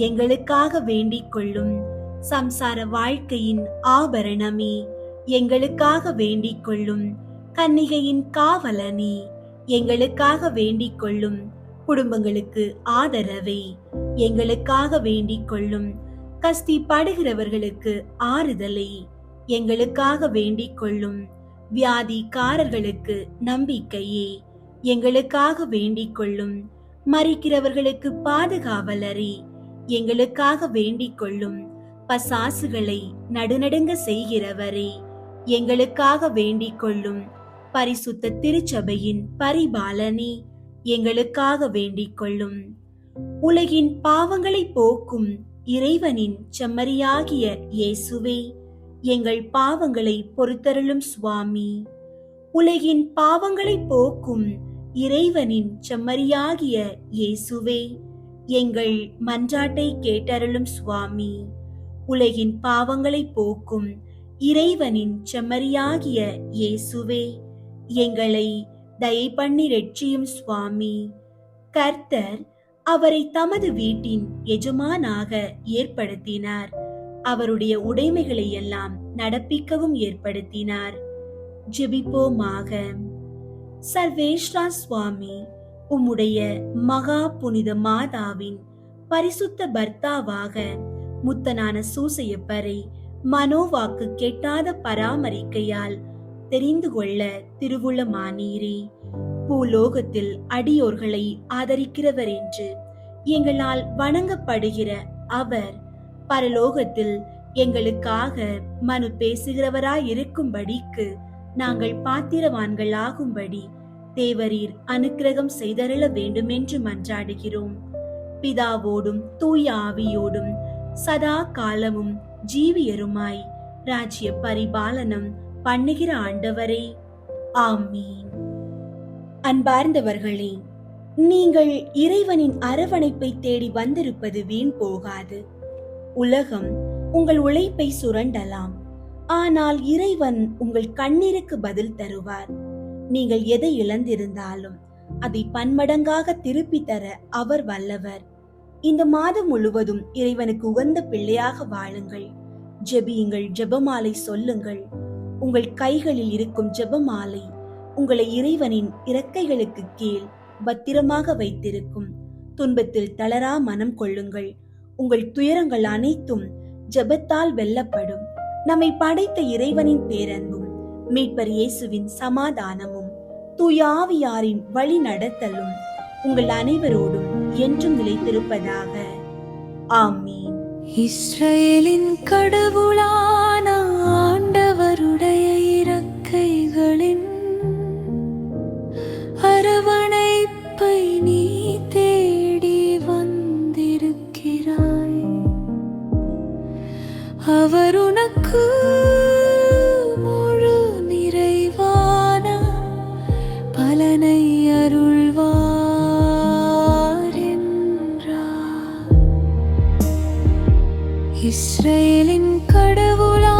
எங்களுக்காக வேண்டிக் கொள்ளும். சம்சார வாழ்க்கையின் ஆபரணமே, எங்களுக்காக வேண்டிக் கொள்ளும். கன்னிகையின் காவலனே, எங்களுக்காக வேண்டிக் கொள்ளும். குடும்பங்களுக்கு ஆதரவே, எங்களுக்காக வேண்டிக் கொள்ளும். கஸ்தி படுகிறவர்களுக்கு ஆறுதலை, எங்களுக்காக வேண்டிக் கொள்ளும். வியாதிக்காரர்களுக்கு நம்பிக்கையே, எங்களுக்காக வேண்டிக் கொள்ளும். மரிக்கிறவர்களுக்கு பாதுகாவலரே, எங்களுக்காக வேண்டிக் கொள்ளும். பசாசுகளை நடுநடுங்க செய்கிறவரே, எங்களுக்காக வேண்டிக் கொள்ளும். பரிசுத்த திருச்சபையின் பரிபாலனே, எங்களுக்காக வேண்டிக் கொள்ளும். உலகின் பாவங்களை போக்கும் இறைவனின் செம்மறியாகிய இயேசுவே, எங்கள் பாவங்களை பொறுத்தருளும் சுவாமி. உலகின் பாவங்களை போக்கும் இறைவனின் செம்மறியாகிய இயேசுவே, எங்கள் மன்றாட்டை கேட்டருளும் சுவாமி. உலகின் பாவங்களை போக்கும் இறைவனின் செம்மறியாகிய இயேசுவே, எங்களை தயை பண்ணி ரட்சியும் சுவாமி. கர்த்தர் அவரை தமது வீட்டின் எஜமானாக ஏற்படுத்தினார். அவருடைய உடைமைகளை எல்லாம் நடப்பிக்கவும் ஏற்படுத்தினார். ஜெபிப்போமாக. சர்வேஸ்வரா சுவாமி, உம்முடைய மகா புனித மாதாவின் பரிசுத்த பர்த்தாவாக முத்தனான சூசையப்பரை மனோவாக்கு கெட்டாத பராமரிக்கையால் தெரிந்து கொள்ள திருவுளமானீரே. பூலோகத்தில் அடியோர்களை ஆதரிக்கிறவர் என்று எங்களால் வணங்கப்படுகிற அவர் பரலோகத்தில் எங்களுக்காக மனு பேசுகிறவராயிருக்கும்படிக்கு நாங்கள் பாத்திரவான்கள் ஆகும்படி தேவரீர் அனுக்கிரகம் செய்தருள வேண்டுமென்று மன்றாடுகிறோம். பிதாவோடும் தூய ஆவியோடும் சதா காலமும் ஜீவியருமாய் ராஜ்ய பரிபாலனம் பண்ணுகிற ஆண்டவரே, ஆமீன். அன்பார்ந்தவர்களே, நீங்கள் இறைவனின் அரவணைப்பை தேடி வந்திருப்பது வீண் போகாது. உலகம் உங்கள் உழைப்பை சுரண்டலாம், ஆனால் இறைவன் உங்கள் கண்ணீருக்கு பதில் தருவார். நீங்கள் எதை இழந்திருந்தாலும் அதை பன்மடங்காக திருப்பி தர அவர் வல்லவர். இந்த மாதம் முழுவதும் இறைவனுக்கு உகந்த பிள்ளையாக வாழுங்கள். ஜெபியுங்கள், ஜெபமாலை சொல்லுங்கள். உங்கள் கைகளில் இருக்கும் ஜெபமாலை உங்களை இறைவனின் இறக்கைகளுக்கு கீழ் பத்திரமாக வைத்திருக்கும். துன்பத்தில் தளரா மனம் கொள்ளுங்கள். உங்கள் துயரங்கள் அனைத்தும் ஜெபத்தால் வெல்லப்படும். நம்மை படைத்த இறைவனின் பேரன்பும் மீட்பர் இயேசுவின் சமாதானமும் தூய ஆவியாரின் வழி நடத்தலும் உங்கள் அனைவரோடும் என்றும் நிலைத்திருப்பதாக. ஆமீன். இஸ்ரவேலின் கடவுளான ஆண்டவருடைய இறக்கைகளின் இஸ்ரவேலின் கடவுளான